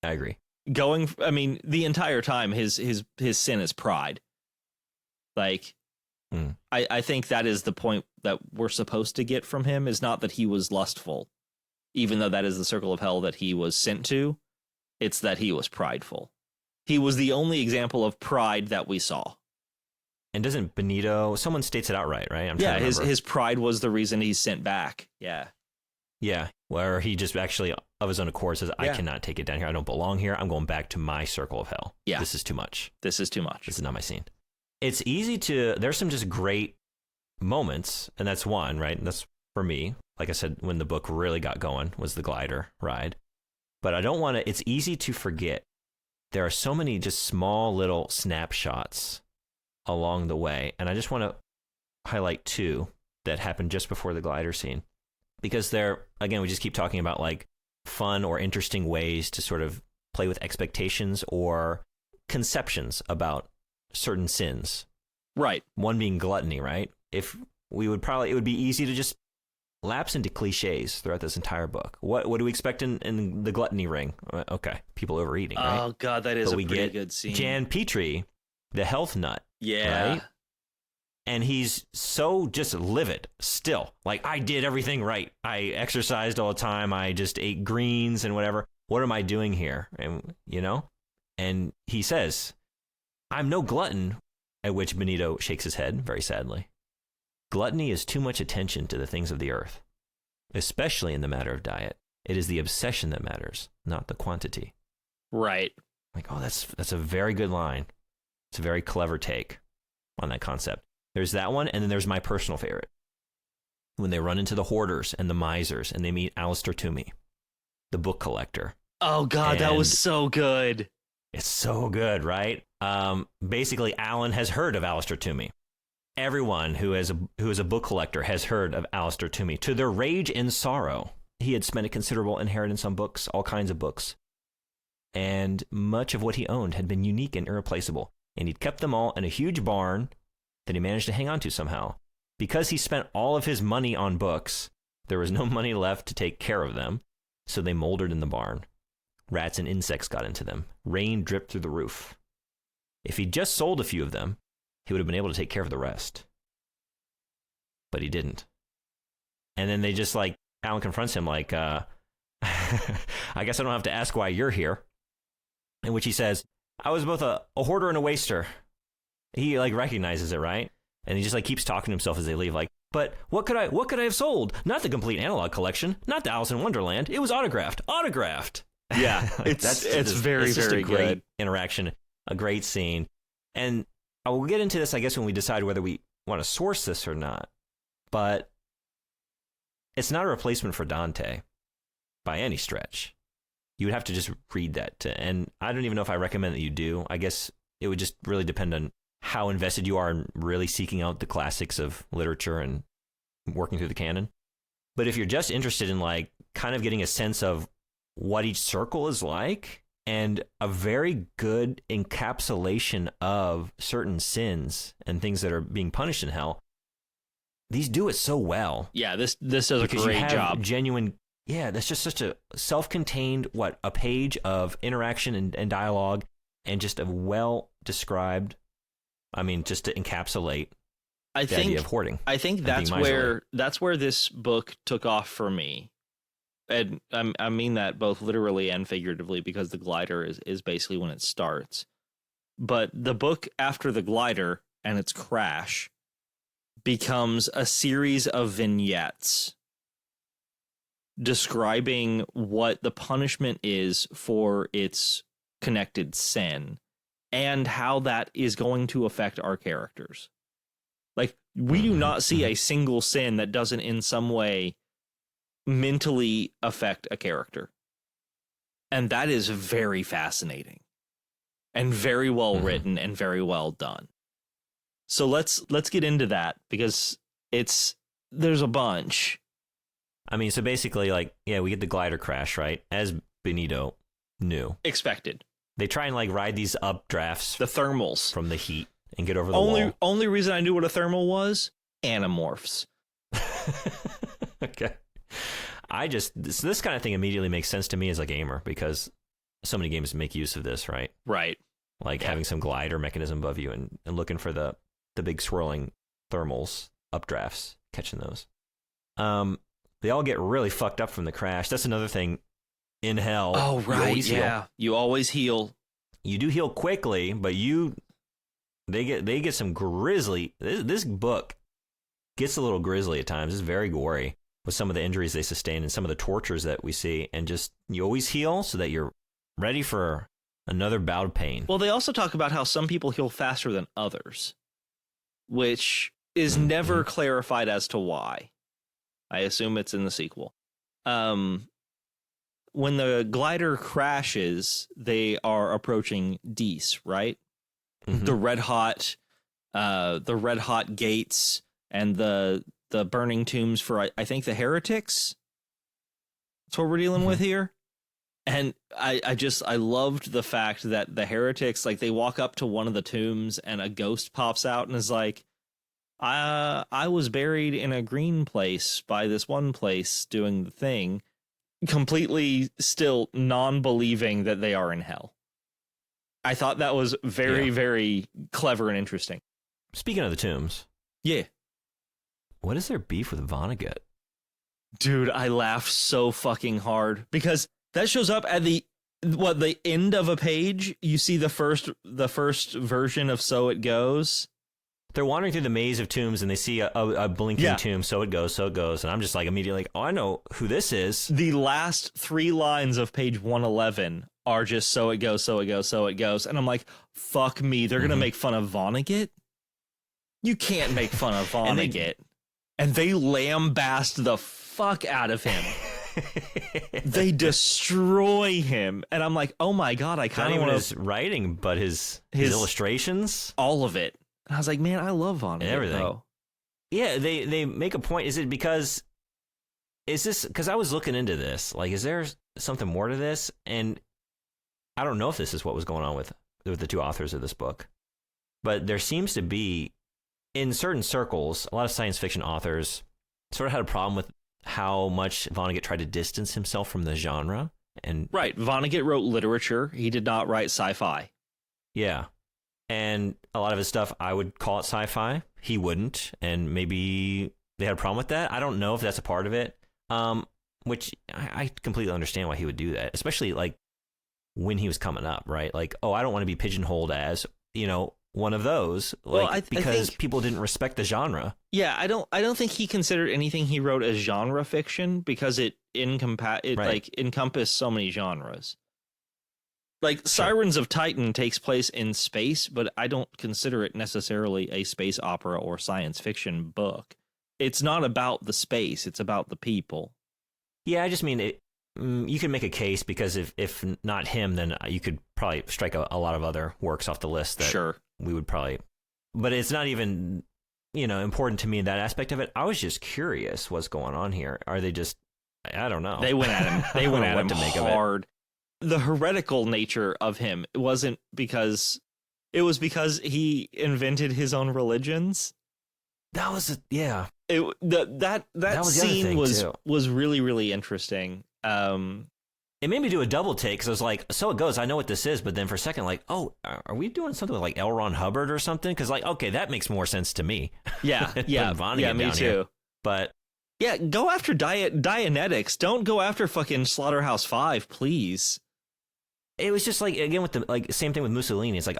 I agree. The entire time his sin is pride. Like, I think that is the point that we're supposed to get from him, is not that he was lustful, even though that is the circle of hell that he was sent to. It's that he was prideful. He was the only example of pride that we saw. And doesn't Benito, someone states it outright, right? His pride was the reason he's sent back. Yeah. Yeah, where he just actually, of his own accord, says, I cannot take it down here. I don't belong here. I'm going back to my circle of hell. Yeah. This is too much. This is not my scene. It's easy to, there's some just great moments, and that's one, right? And that's, for me, like I said, when the book really got going, was the glider ride. But I don't want to, it's easy to forget. There are so many just small little snapshots along the way. And I just want to highlight two that happened just before the glider scene. Because they're, again, we just keep talking about like fun or interesting ways to sort of play with expectations or conceptions about certain sins. Right. One being gluttony, right? If we would probably, it would be easy to just lapse into cliches throughout this entire book. What do we expect in the gluttony ring? Okay, people overeating, right? Oh, God, that is a pretty good scene. Jan Petrie, the health nut. Yeah. Right? And he's so just livid still. Like, I did everything right. I exercised all the time. I just ate greens and whatever. What am I doing here? And, and he says, I'm no glutton, at which Benito shakes his head very sadly. Gluttony is too much attention to the things of the earth, especially in the matter of diet. It is the obsession that matters, not the quantity. Right. Like, oh, that's a very good line. It's a very clever take on that concept. There's that one, and then there's my personal favorite. When they run into the hoarders and the misers, and they meet Alistair Toomey, the book collector. Oh, God, that was so good. It's so good, right? Basically, Alan has heard of Alistair Toomey. Everyone who is a book collector has heard of Alistair Toomey. To their rage and sorrow, he had spent a considerable inheritance on books, all kinds of books. And much of what he owned had been unique and irreplaceable. And he'd kept them all in a huge barn that he managed to hang on to somehow. Because he spent all of his money on books, there was no money left to take care of them, so they moldered in the barn. Rats and insects got into them. Rain dripped through the roof. If he'd just sold a few of them, he would have been able to take care of the rest. But he didn't. And then they just Alan confronts him I guess I don't have to ask why you're here. In which he says, I was both a hoarder and a waster. He recognizes it, right? And he just keeps talking to himself as they leave, but what could I have sold? Not the complete analog collection, not the Alice in Wonderland. It was autographed. Yeah, it's very, just very a great good interaction, a great scene. And I will get into this, I guess, when we decide whether we want to source this or not. But it's not a replacement for Dante by any stretch. You would have to just read that. And I don't even know if I recommend that you do. I guess it would just really depend on how invested you are in really seeking out the classics of literature and working through the canon. But if you're just interested in kind of getting a sense of what each circle is like and a very good encapsulation of certain sins and things that are being punished in hell, these do it so well. Yeah, this does a great job. Genuine, that's just such a self-contained, a page of interaction and dialogue, and just a well-described, just to encapsulate the idea of hoarding. I think that's where this book took off for me. And I mean that both literally and figuratively, because the glider is basically when it starts. But the book after the glider and its crash becomes a series of vignettes describing what the punishment is for its connected sin and how that is going to affect our characters. We do not see a single sin that doesn't in some way mentally affect a character. And that is very fascinating and very well written and very well done. So let's get into that, because there's a bunch. So basically we get the glider crash, right? As Benito knew. Expected. They try and ride these updrafts. The thermals. From the heat. and get over the wall. Only reason I knew what a thermal was, Animorphs. Okay. This kind of thing immediately makes sense to me as a gamer because so many games make use of this, right? Right. Like having some glider mechanism above you and looking for the big swirling thermals, updrafts, catching those. They all get really fucked up from the crash. That's another thing in hell. Oh, right. Yeah. You always heal. You do heal quickly, but they get some grisly. This book gets a little grisly at times. It's very gory with some of the injuries they sustain and some of the tortures that we see. And just, you always heal so that you're ready for another bout of pain. Well, they also talk about how some people heal faster than others, which is never clarified as to why. I assume it's in the sequel. When the glider crashes, they are approaching Dees, right? Mm-hmm. The red hot gates and the burning tombs for, I think, the heretics. That's what we're dealing with here. And I loved the fact that the heretics, like, they walk up to one of the tombs and a ghost pops out and is like, I was buried in a green place by this one place doing the thing, completely still non-believing that they are in hell. I thought that was very, very clever and interesting. Speaking of the tombs. Yeah. What is their beef with Vonnegut? Dude, I laughed so fucking hard because that shows up at the end of a page. You see the first version of So It Goes. They're wandering through the maze of tombs and they see a blinking tomb. So it goes. And I'm just like immediately like, oh, I know who this is. The last 3 lines of page 111 are just so it goes. And I'm like, fuck me. They're going to make fun of Vonnegut? You can't make fun of Vonnegut. And they lambast the fuck out of him. They destroy him. And I'm like, oh my God, I kind of want his writing, but his illustrations. All of it. And I was like, man, I love Vonnegut. And everything. Though. Yeah, they make a point. Is this because I was looking into this, like, is there something more to this? And I don't know if this is what was going on with the 2 authors of this book, but there seems to be, in certain circles, a lot of science fiction authors sort of had a problem with how much Vonnegut tried to distance himself from the genre. And right, Vonnegut wrote literature. He did not write sci-fi. Yeah. And a lot of his stuff, I would call it sci-fi. He wouldn't. And maybe they had a problem with that. I don't know if that's a part of it. Which I completely understand why he would do that, especially like when he was coming up, right? Like, oh, I don't want to be pigeonholed as, one of those, like, well, because people didn't respect the genre. Yeah, I don't think he considered anything he wrote as genre fiction because it encompassed so many genres. Like, sure. Sirens of Titan takes place in space, but I don't consider it necessarily a space opera or science fiction book. It's not about the space, it's about the people. Yeah, I just mean it. You can make a case because if not him, then you could probably strike a lot of other works off the list that sure. we would probably. But it's not even, important to me in that aspect of it. I was just curious what's going on here. Are they just? I don't know. They went at him. They went at him to make hard. The heretical nature of him wasn't because it was because he invented his own religions. That was yeah. That scene was really, really interesting. It made me do a double take because I was like, so it goes. I know what this is, but then for a second, like, oh, are we doing something with like L. Ron Hubbard or something? Because like, okay, that makes more sense to me. Yeah, me too. Here. But yeah, go after Dianetics. Don't go after fucking Slaughterhouse-5, please. It was just like, again, with the same thing with Mussolini. It's like,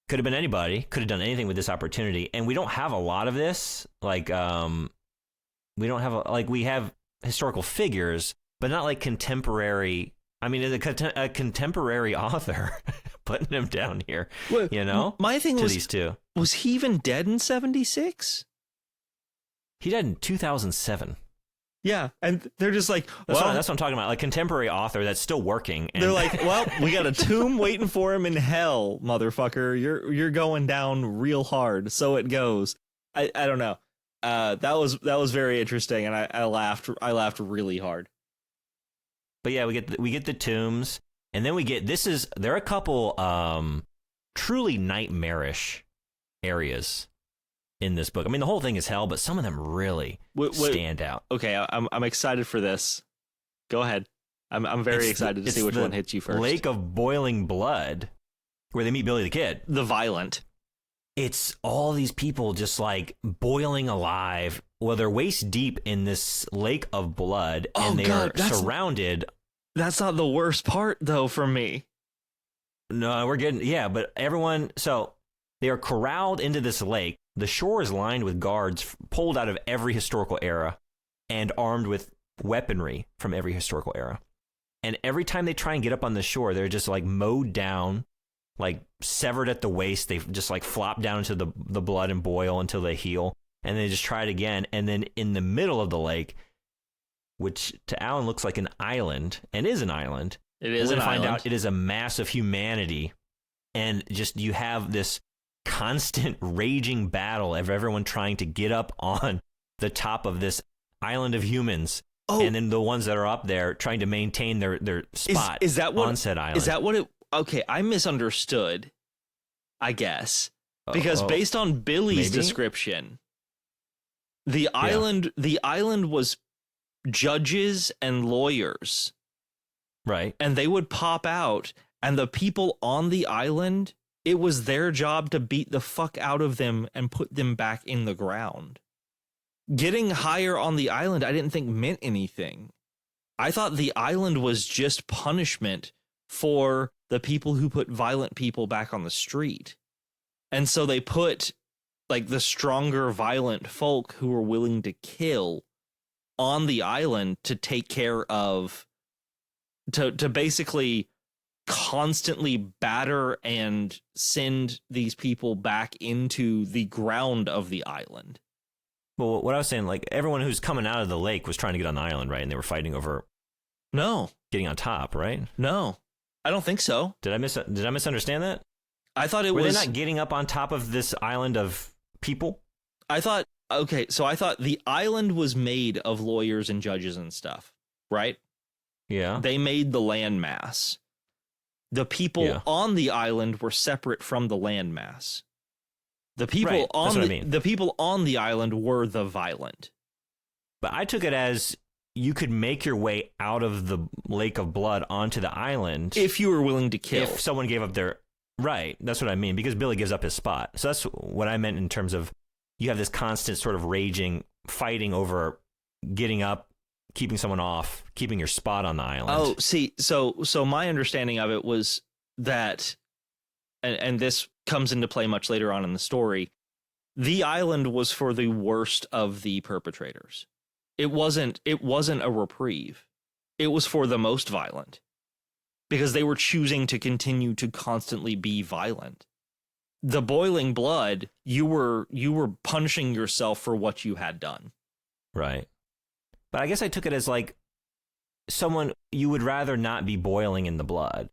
could have been anybody, could have done anything with this opportunity, and we don't have a lot of this. Like, we don't have we have historical figures, but not like contemporary. I mean, a contemporary author putting him down here. Well, my thing was these two. Was he even dead in 76? He died in 2007. Yeah, and they're just like, that's what I'm talking about. Like, contemporary author that's still working. And they're like, well, we got a tomb waiting for him in hell, motherfucker. You're going down real hard. So it goes. I don't know. That was very interesting, and I laughed really hard. But yeah, we get the tombs, and then there are a couple truly nightmarish areas in this book. I mean, the whole thing is hell, but some of them really stand out. Okay, I'm excited for this. Go ahead. I'm very excited to see which one hits you first. Lake of Boiling Blood, where they meet Billy the Kid. The Violent. It's all these people just like boiling alive. Well, they're waist deep in this lake of blood, and they are surrounded. That's not the worst part, though, for me. No, we're getting, but everyone, so they are corralled into this lake. The shore is lined with guards pulled out of every historical era and armed with weaponry from every historical era. And every time they try and get up on the shore, they're just like mowed down, like severed at the waist. They just like flop down into the blood and boil until they heal. And they just try it again. And then in the middle of the lake, which to Alan looks like an island and is an island. It is an island. Find out it is a mass of humanity. And just you have this constant raging battle of everyone trying to get up on the top of this island of humans. Oh. And then the ones that are up there trying to maintain their spot is that what, on said island. Is that what it... Okay, I misunderstood, I guess. Because based on Billy's description, the island was judges and lawyers. Right. And they would pop out, and the people on the island, it was their job to beat the fuck out of them and put them back in the ground. Getting higher on the island, I didn't think meant anything. I thought the island was just punishment for the people who put violent people back on the street. And so they put like the stronger, violent folk who were willing to kill on the island to take care of, to basically constantly batter and send these people back into the ground of the island. Well, what I was saying, like everyone who's coming out of the lake was trying to get on the island, right? And they were fighting over getting on top, right? No, I don't think so. Did I misunderstand that? I thought were they not getting up on top of this island of people? I thought the island was made of lawyers and judges and stuff, right? Yeah. They made the landmass. The people on the island were separate from the landmass. The people the people on the island were the violent. But I took it as you could make your way out of the lake of blood onto the island if you were willing to kill. If someone gave up their right, that's what I mean, because Billy gives up his spot. So that's what I meant in terms of you have this constant sort of raging fighting over getting up, keeping someone off, keeping your spot on the island. Oh, see, so my understanding of it was that, and this comes into play much later on in the story, the island was for the worst of the perpetrators. It wasn't a reprieve. It was for the most violent, because they were choosing to continue to constantly be violent. The boiling blood, you were punishing yourself for what you had done. Right. But I guess I took it as like someone you would rather not be boiling in the blood.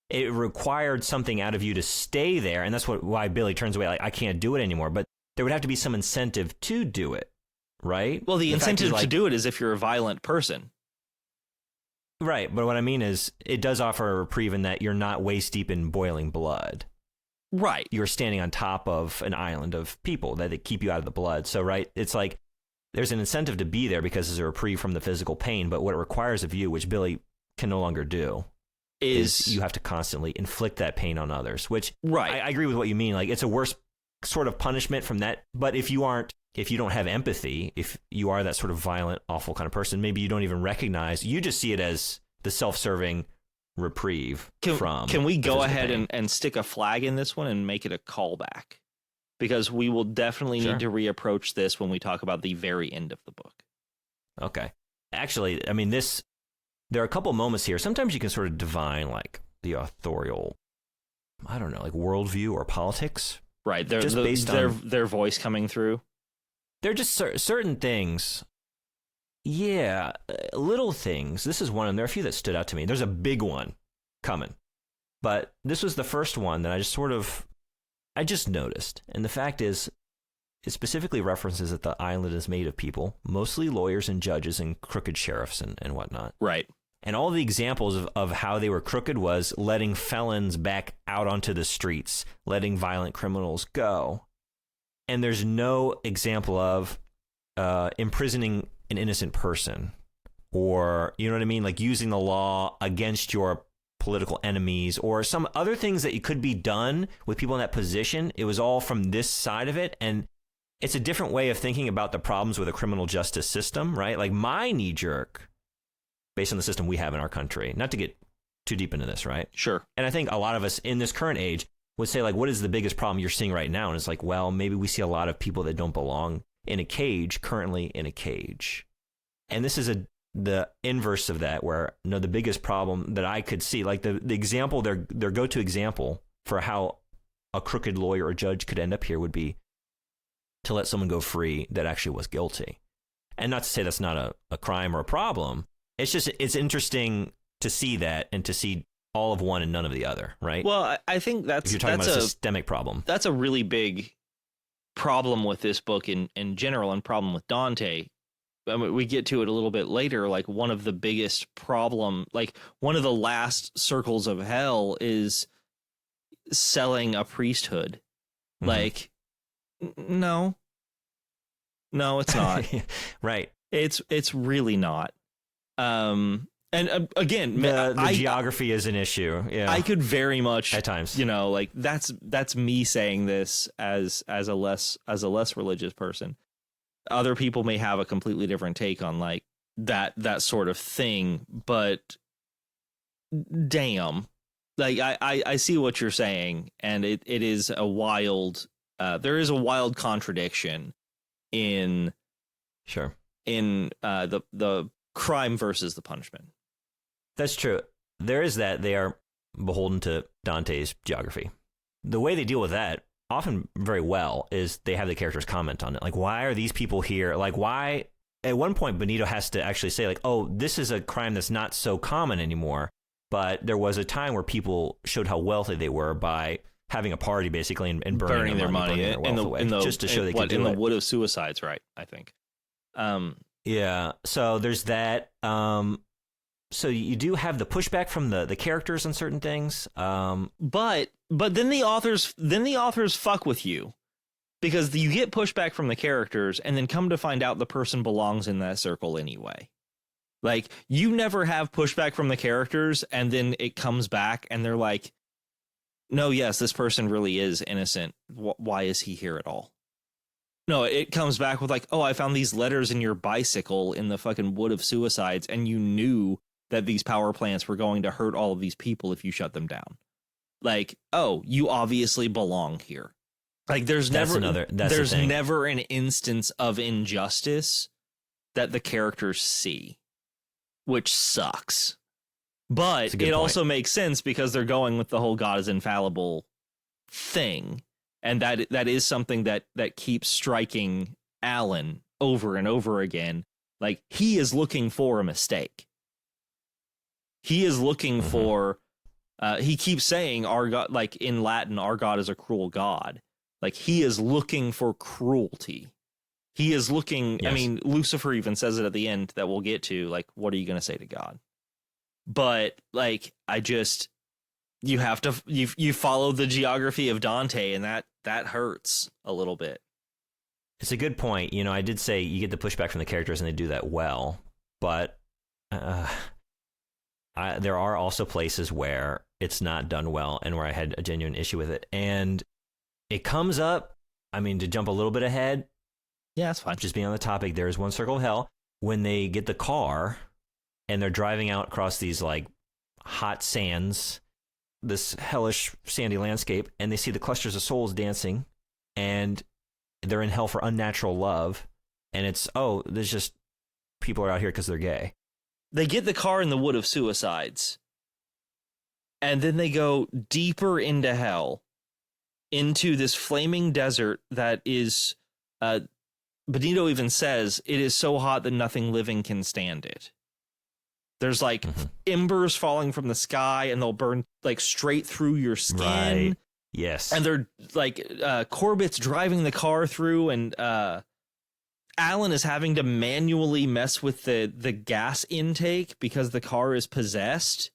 It required something out of you to stay there, and that's why Billy turns away. Like, I can't do it anymore. But there would have to be some incentive to do it, right? Well, the incentive to do it is if you're a violent person. Right, but what I mean is it does offer a reprieve in that you're not waist deep in boiling blood. Right. You're standing on top of an island of people that keep you out of the blood. So, right, it's like there's an incentive to be there because there's a reprieve from the physical pain, but what it requires of you, which Billy can no longer do, is you have to constantly inflict that pain on others, which I agree with what you mean. Like, it's a worse sort of punishment from that. But if you don't have empathy, if you are that sort of violent, awful kind of person, maybe you don't even recognize, you just see it as the self-serving reprieve from. Can we go ahead and stick a flag in this one and make it a callback? Because we will definitely need to reapproach this when we talk about the very end of the book. Okay. Actually, I mean, there are a couple moments here. Sometimes you can sort of divine like the authorial, I don't know, like worldview or politics. Right. Just based on their voice coming through. They're just certain things. Yeah. Little things. This is one, and there are a few that stood out to me. There's a big one coming. But this was the first one that I just noticed. And the fact is, it specifically references that the island is made of people, mostly lawyers and judges and crooked sheriffs and whatnot. Right. And all the examples of how they were crooked was letting felons back out onto the streets, letting violent criminals go. and there's no example of imprisoning an innocent person, or, you know what I mean? Like using the law against your political enemies or some other things that could be done with people in that position. It was all from this side of it. And it's a different way of thinking about the problems with a criminal justice system, right? Like my knee jerk, based on the system we have in our country, not to get too deep into this, right? Sure. And I think a lot of us in this current age would say, like, what is the biggest problem you're seeing right now? And it's like, well, maybe we see a lot of people that don't belong in a cage, currently in a cage. And this is the inverse of that, where the biggest problem that I could see, like the example, their go-to example for how a crooked lawyer or judge could end up here would be to let someone go free that actually was guilty. And not to say that's not a crime or a problem. It's just, it's interesting to see that and to see all of one and none of the other, right? Well, I think that's... If you're talking about a systemic problem. That's a really big problem with this book in general, and problem with Dante. I mean, we get to it a little bit later. Like, one of the biggest problem, like one of the last circles of hell is selling a priesthood. Mm-hmm. Like, no, it's not. Right. It's really not. And again, the geography is an issue. Yeah, I could very much at times, like that's me saying this as a less religious person. Other people may have a completely different take on like that sort of thing, but damn, like I see what you're saying, and it is a wild. There is a wild contradiction in the crime versus the punishment. That's true. There is that. They are beholden to Dante's geography. The way they deal with that, often very well, is they have the characters comment on it. Like, why are these people here? Like, why? At one point, Benito has to actually say, like, oh, this is a crime that's not so common anymore. But there was a time where people showed how wealthy they were by having a party, basically, and burning their money and their wealth away, just to show they could do it. In the Wood of Suicides, right, I think. Yeah, so there's that. So you do have the pushback from the characters on certain things. But then the authors fuck with you, because you get pushback from the characters, and then come to find out the person belongs in that circle anyway. Like, you never have pushback from the characters, and then it comes back and they're like, no, yes, this person really is innocent. Why is he here at all? No, it comes back with like, oh, I found these letters in your bicycle in the fucking Wood of Suicides, and you knew that these power plants were going to hurt all of these people if you shut them down. Like, oh, you obviously belong here. Like, there's never an instance of injustice that the characters see, which sucks. But it also makes sense because they're going with the whole God is infallible thing. And that is something that keeps striking Alan over and over again. Like, he is looking for a mistake. He is looking for, he keeps saying, our God, like in Latin, our God is a cruel God. Like, he is looking for cruelty. He is looking, yes. I mean, Lucifer even says it at the end that we'll get to, like, what are you going to say to God? But, like, you have to, you follow the geography of Dante, and that hurts a little bit. It's a good point. You know, I did say you get the pushback from the characters, and they do that well, but there are also places where it's not done well and where I had a genuine issue with it. And it comes up, I mean, to jump a little bit ahead. Yeah, that's fine. Just being on the topic, there is one circle of hell when they get the car and they're driving out across these like hot sands, this hellish sandy landscape, and they see the clusters of souls dancing, and they're in hell for unnatural love. And it's, oh, there's just people are out here because they're gay. They get the car in the Wood of Suicides, and then they go deeper into hell, into this flaming desert that is, Benito even says, it is so hot that nothing living can stand it. There's like embers falling from the sky, and they'll burn like straight through your skin. Right. Yes. And they're like, Corbett's driving the car through, and Alan is having to manually mess with the gas intake because the car is possessed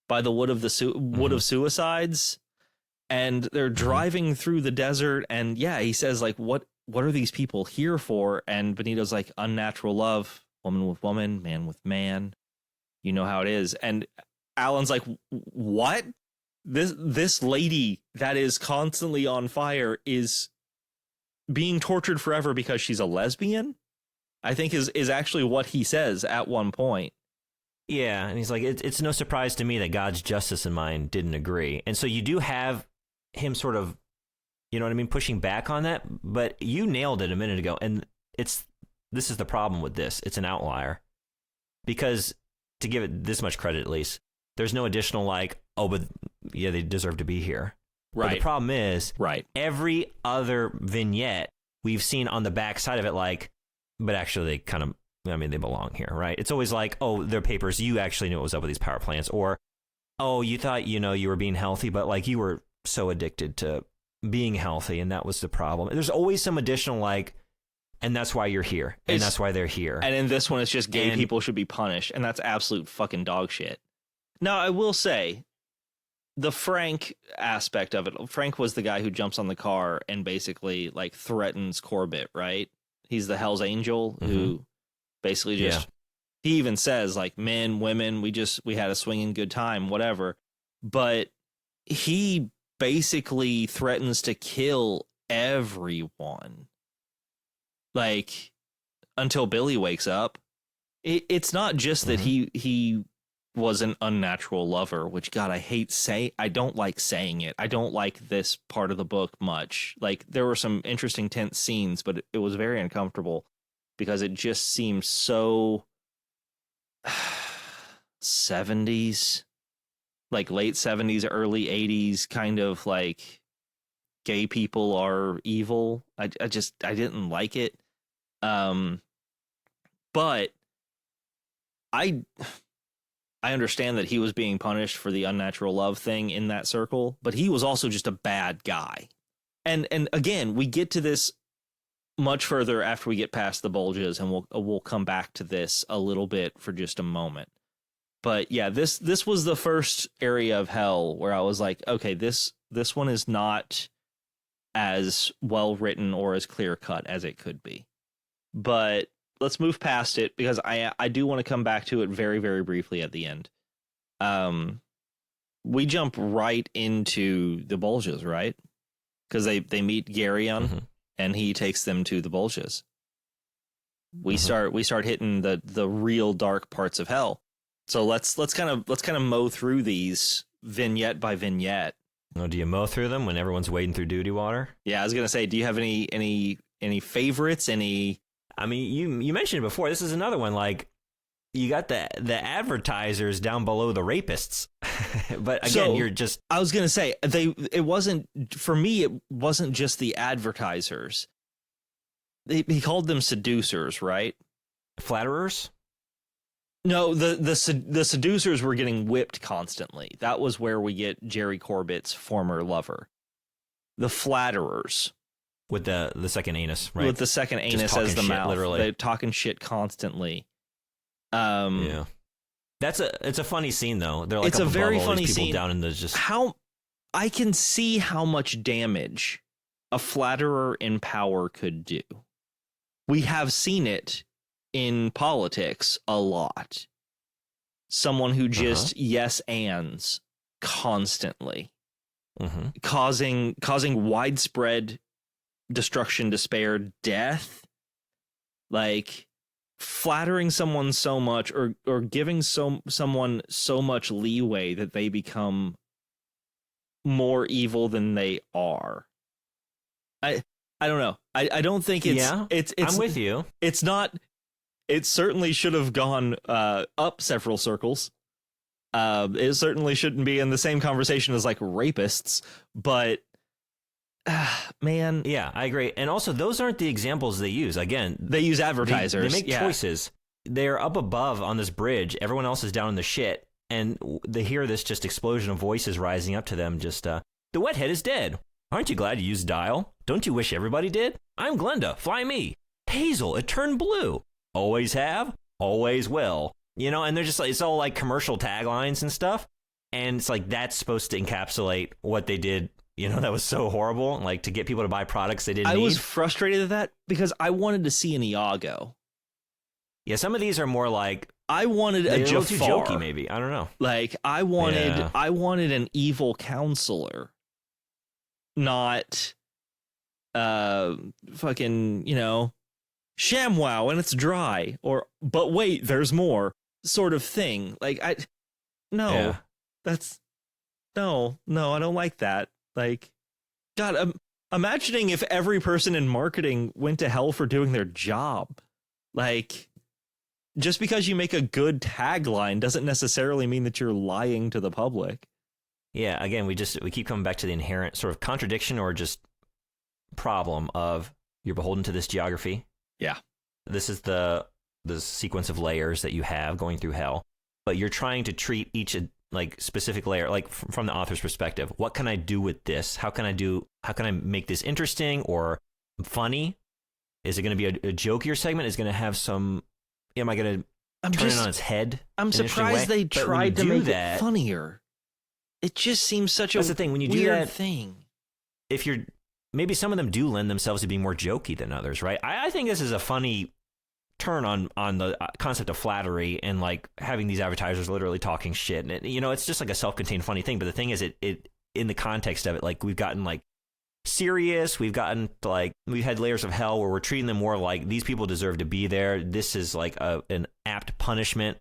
by the Wood of Suicides. and they're driving through the desert. And yeah, he says, like, what are these people here for? And Benito's like, unnatural love, woman with woman, man with man. You know how it is. And Alan's like, what? This lady that is constantly on fire is being tortured forever because she's a lesbian, I think is actually what he says at one point. Yeah, and he's like, it's no surprise to me that God's justice and mine didn't agree. And so you do have him sort of, you know what I mean, pushing back on that, but you nailed it a minute ago. And this is the problem with this. It's an outlier. Because, to give it this much credit at least, there's no additional like, oh, but yeah, they deserve to be here. Right. But the problem is, right, every other vignette we've seen on the back side of it, like, but actually they kind of, I mean, they belong here, right? It's always like, oh, they're papers. You actually knew what was up with these power plants. Or, oh, you thought, you were being healthy, but like you were so addicted to being healthy and that was the problem. There's always some additional like, and that's why you're here. And that's why they're here. And in this one, it's just gay people should be punished. And that's absolute fucking dog shit. Now, I will say, the Frank aspect of it, Frank was the guy who jumps on the car and basically like threatens Corbett, right? He's the Hell's Angel who basically just, he even says like, men, women, we had a swinging good time, whatever. But he basically threatens to kill everyone. Like, until Billy wakes up. It's not just that he was an unnatural lover, which, God, I don't like saying it. I don't like this part of the book much. Like, there were some interesting tense scenes, but it was very uncomfortable because it just seems so 70s, like late 70s, early 80s, kind of like gay people are evil. I didn't like it. But I understand that he was being punished for the unnatural love thing in that circle, but he was also just a bad guy. And again, we get to this much further after we get past the bulges, and we'll come back to this a little bit for just a moment. But yeah, this was the first area of hell where I was like, okay, this one is not as well written or as clear cut as it could be. But let's move past it because I do want to come back to it very, very briefly at the end. We jump right into the bulges, right? Because they meet Garyon and he takes them to the bulges. We start hitting the real dark parts of hell. So let's kind of mow through these vignette by vignette. Oh, do you mow through them when everyone's wading through duty water? Yeah, I was gonna say, do you have any favorites? I mean, you mentioned it before. This is another one. Like, you got the advertisers down below the rapists, but again, you're just. I was gonna say it wasn't for me. It wasn't just the advertisers. He called them seducers, right? Flatterers. No, the seducers were getting whipped constantly. That was where we get Jerry Corbett's former lover. The flatterers. With the second anus, right? With the second anus as the mouth. Literally. They're talking shit constantly. Yeah. It's a funny scene, though. They're like, it's a very funny scene. Down in the just... How I can see how much damage a flatterer in power could do. We have seen it in politics a lot. Someone who just yes ands constantly, causing widespread destruction, despair, death. Like, flattering someone so much or giving someone so much leeway that they become more evil than they are. I don't know. I don't think it's I'm with you. It's not. It certainly should have gone up several circles. It certainly shouldn't be in the same conversation as like rapists, but man. Yeah, I agree. And also, those aren't the examples they use. Again, they use advertisers. They make choices. They're up above on this bridge. Everyone else is down in the shit. And they hear this just explosion of voices rising up to them. Just, the wet head is dead. Aren't you glad you used dial? Don't you wish everybody did? I'm Glenda. Fly me. Hazel, it turned blue. Always have. Always will. You know, and they're just like, it's all like commercial taglines and stuff. And it's like, that's supposed to encapsulate what they did that was so horrible, like to get people to buy products they didn't need. I was frustrated at that because I wanted to see an Iago. Yeah, some of these are more like I wanted a Jafar. Too jokey, maybe. I don't know. Like I wanted an evil counselor, not fucking, ShamWow and it's dry, or but wait, there's more sort of thing. Like I don't like that. Like, God, imagining if every person in marketing went to hell for doing their job. Like, just because you make a good tagline doesn't necessarily mean that you're lying to the public. Yeah, again, we keep coming back to the inherent sort of contradiction or just problem of you're beholden to this geography. Yeah. This is the sequence of layers that you have going through hell, but you're trying to treat each like specific layer, like from the author's perspective. What can I do with this? How can I make this interesting or funny? Is it going to be a jokier segment? Is it going to have some, am I going to turn it on its head? I'm surprised they tried to make it funnier. It just seems such a that's the thing. When you do weird that thing. If you're, maybe some of them do lend themselves to being more jokey than others, right? I think this is a funny turn on the concept of flattery and like having these advertisers literally talking shit. And it's just like a self-contained funny thing. But the thing is, it in the context of it, like we've gotten like serious. We've gotten like, we've had layers of hell where we're treating them more like these people deserve to be there. This is like an apt punishment.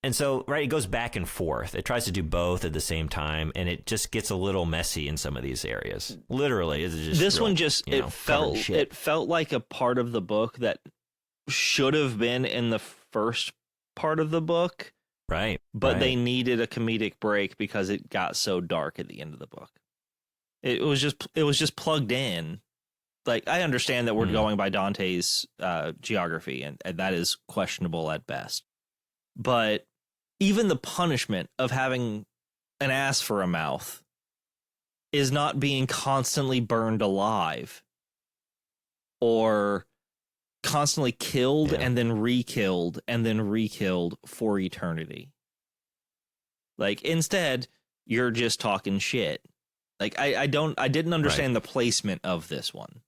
And so, right, it goes back and forth. It tries to do both at the same time, and it just gets a little messy in some of these areas. Literally, it's just this one just it felt like a part of the book that should have been in the first part of the book, right? But they needed a comedic break because it got so dark at the end of the book. It was just plugged in. Like, I understand that we're going by Dante's geography, and that is questionable at best. But even the punishment of having an ass for a mouth is not being constantly burned alive or constantly killed and then re-killed and then re-killed for eternity. Like, instead, you're just talking shit. Like, I didn't understand the placement of this one.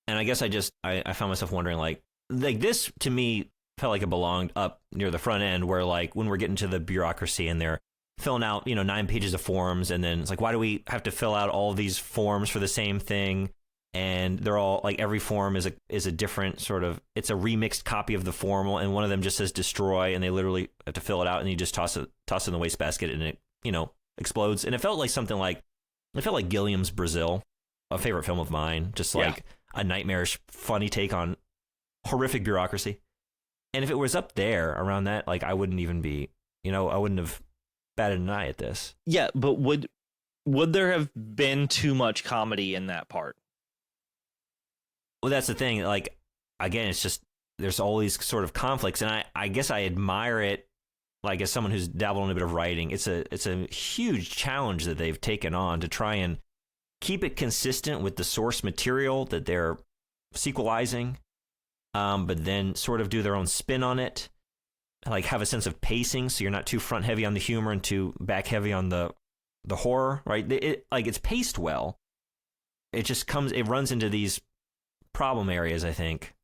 And I guess I found myself wondering, like this to me felt like it belonged up near the front end, where like when we're getting to the bureaucracy and they're filling out 9 pages of forms, and then it's like, why do we have to fill out all these forms for the same thing? And they're all like, every form is a different sort of, it's a remixed copy of the form, and one of them just says destroy, and they literally have to fill it out, and you just toss it in the wastebasket, and it explodes. And it felt like Gilliam's Brazil, a favorite film of mine, just like a nightmarish funny take on horrific bureaucracy. And if it was up there around that, like, I wouldn't even be, I wouldn't have batted an eye at this. Yeah, but would there have been too much comedy in that part? Well, that's the thing. Like, again, it's just, there's all these sort of conflicts, and I guess I admire it, like, as someone who's dabbled in a bit of writing. It's a huge challenge that they've taken on to try and keep it consistent with the source material that they're sequelizing. But then sort of do their own spin on it, like have a sense of pacing, so you're not too front heavy on the humor and too back heavy on the horror, right? It's paced well. It runs into these problem areas, I think,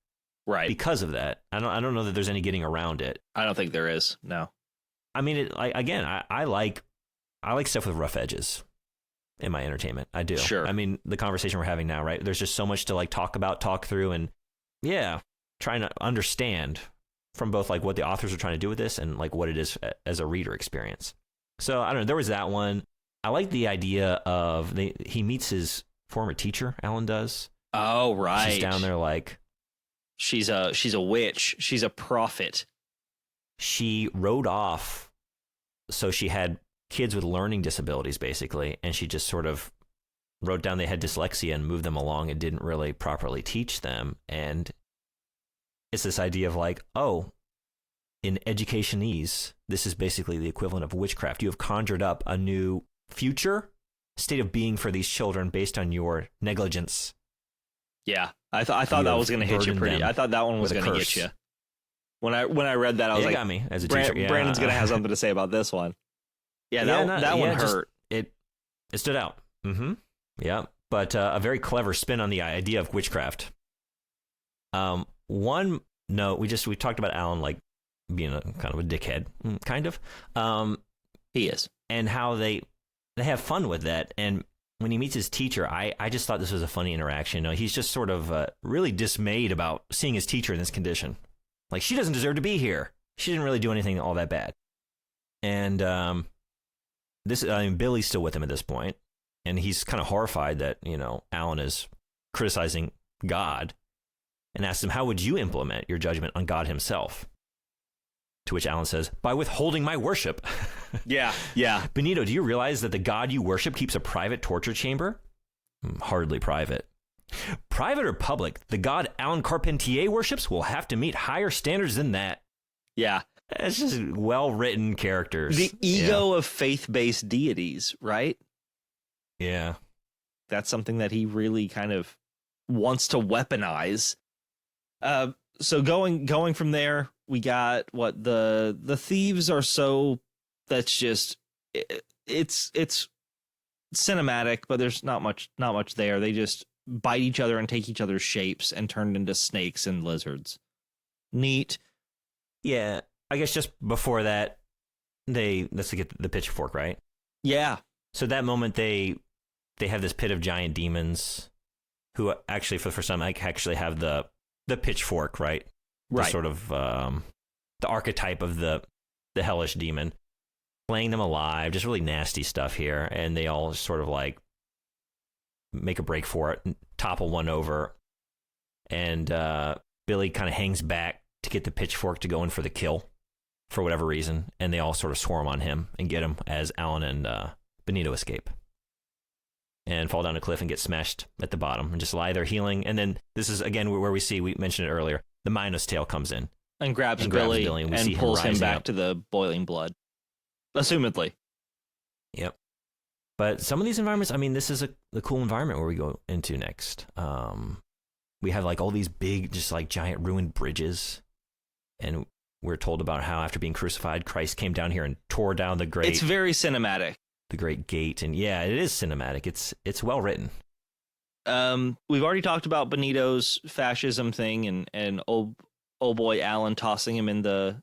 right? Because of that. I don't know that there's any getting around it. I don't think there is. No. I mean, I like stuff with rough edges in my entertainment. I do. Sure. I mean, the conversation we're having now, right? There's just so much to like talk through, and trying to understand from both like what the authors are trying to do with this and like what it is as a reader experience. So I don't know. There was that one. I like the idea of he meets his former teacher. Alan does. Oh, right. She's down there like she's a witch. She's a prophet. She wrote off. So she had kids with learning disabilities basically, and she just sort of wrote down they had dyslexia and moved them along and didn't really properly teach them. And it's this idea of like, oh, in educationese, this is basically the equivalent of witchcraft. You have conjured up a new future state of being for these children based on your negligence. Yeah, I thought that was going to hit you pretty. I thought that one was going to get you. When I read that, I was like, got me as a teacher. Brandon's going to have something to say about this one. Yeah, that one hurt. It stood out. Mm-hmm. Yeah, but a very clever spin on the idea of witchcraft. One note, we talked about Alan like being a kind of a dickhead, kind of. He is. And how they have fun with that. And when he meets his teacher, I just thought this was a funny interaction. You know, he's just sort of really dismayed about seeing his teacher in this condition. Like, she doesn't deserve to be here. She didn't really do anything all that bad. And Billy's still with him at this point, and he's kind of horrified that, you know, Alan is criticizing God, and asks him, how would you implement your judgment on God himself? To which Alan says, by withholding my worship. Yeah. Benito, do you realize that the God you worship keeps a private torture chamber? Hardly private. Private or public, the God Alan Carpentier worships will have to meet higher standards than that. Yeah. It's just well-written characters. The ego of faith-based deities, right? Yeah. That's something that he really kind of wants to weaponize. So going from there, we got what the thieves are so that's just it's cinematic, but there's not much there. They just bite each other and take each other's shapes and turn into snakes and lizards. Neat. Yeah, I guess just before that, let's get the pitchfork, right? Yeah. So that moment they have this pit of giant demons who actually for the first time actually have the pitchfork, right? Right. The sort of the archetype of the hellish demon, playing them alive, just really nasty stuff here, and they all sort of like make a break for it and topple one over, and Billy kind of hangs back to get the pitchfork to go in for the kill for whatever reason, and they all sort of swarm on him and get him as Alan and Benito escape and fall down a cliff and get smashed at the bottom and just lie there healing. And then this is again where we mentioned it earlier, the Minos tail comes in and grabs Billy and pulls him back to the boiling blood, assumedly. Yep. But some of these environments, I mean, this is the cool environment where we go into next. We have like all these big, just like giant ruined bridges, and we're told about how after being crucified, Christ came down here and tore down the great. It's very cinematic. The great gate, and yeah, it is cinematic. It's well written. We've already talked about Benito's fascism thing, and old boy Alan tossing him in the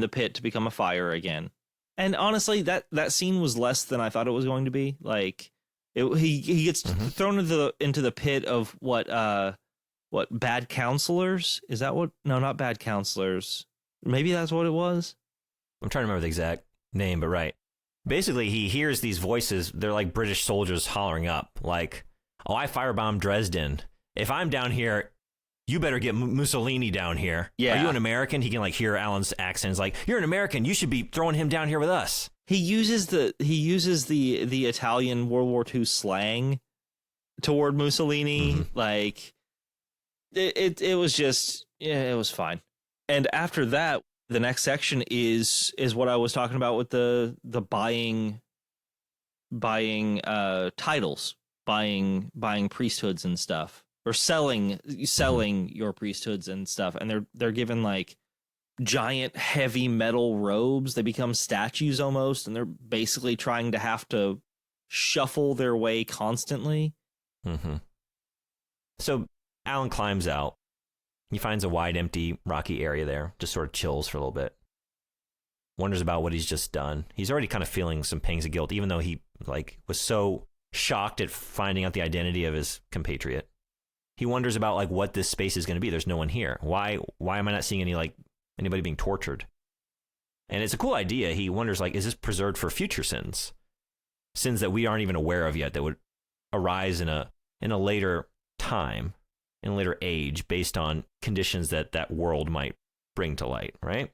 pit to become a fire again. And honestly, that scene was less than I thought it was going to be. Like, he gets thrown into the pit of what bad counselors? Is that what? No, not bad counselors. Maybe that's what it was. I'm trying to remember the exact name, but right. Basically, he hears these voices. They're like British soldiers hollering up, like, "Oh, I firebombed Dresden. If I'm down here, you better get Mussolini down here. Yeah. Are you an American?" He can like hear Alan's accent. It's like, "You're an American. You should be throwing him down here with us." He uses the Italian World War II slang toward Mussolini. Like, it was just, yeah, it was fine. And after that, the next section is what I was talking about with the buying titles, buying priesthoods and stuff, or selling your priesthoods and stuff. And they're given like giant heavy metal robes. They become statues almost, and they're basically trying to have to shuffle their way constantly. So Alan climbs out. He finds a wide, empty, rocky area there, just sort of chills for a little bit. Wonders about what he's just done. He's already kind of feeling some pangs of guilt, even though he like was so shocked at finding out the identity of his compatriot. He wonders about like what this space is going to be. There's no one here. Why am I not seeing anybody being tortured? And it's a cool idea. He wonders like, is this preserved for future sins that we aren't even aware of yet, that would arise in a later time, in a later age, based on conditions that world might bring to light, right?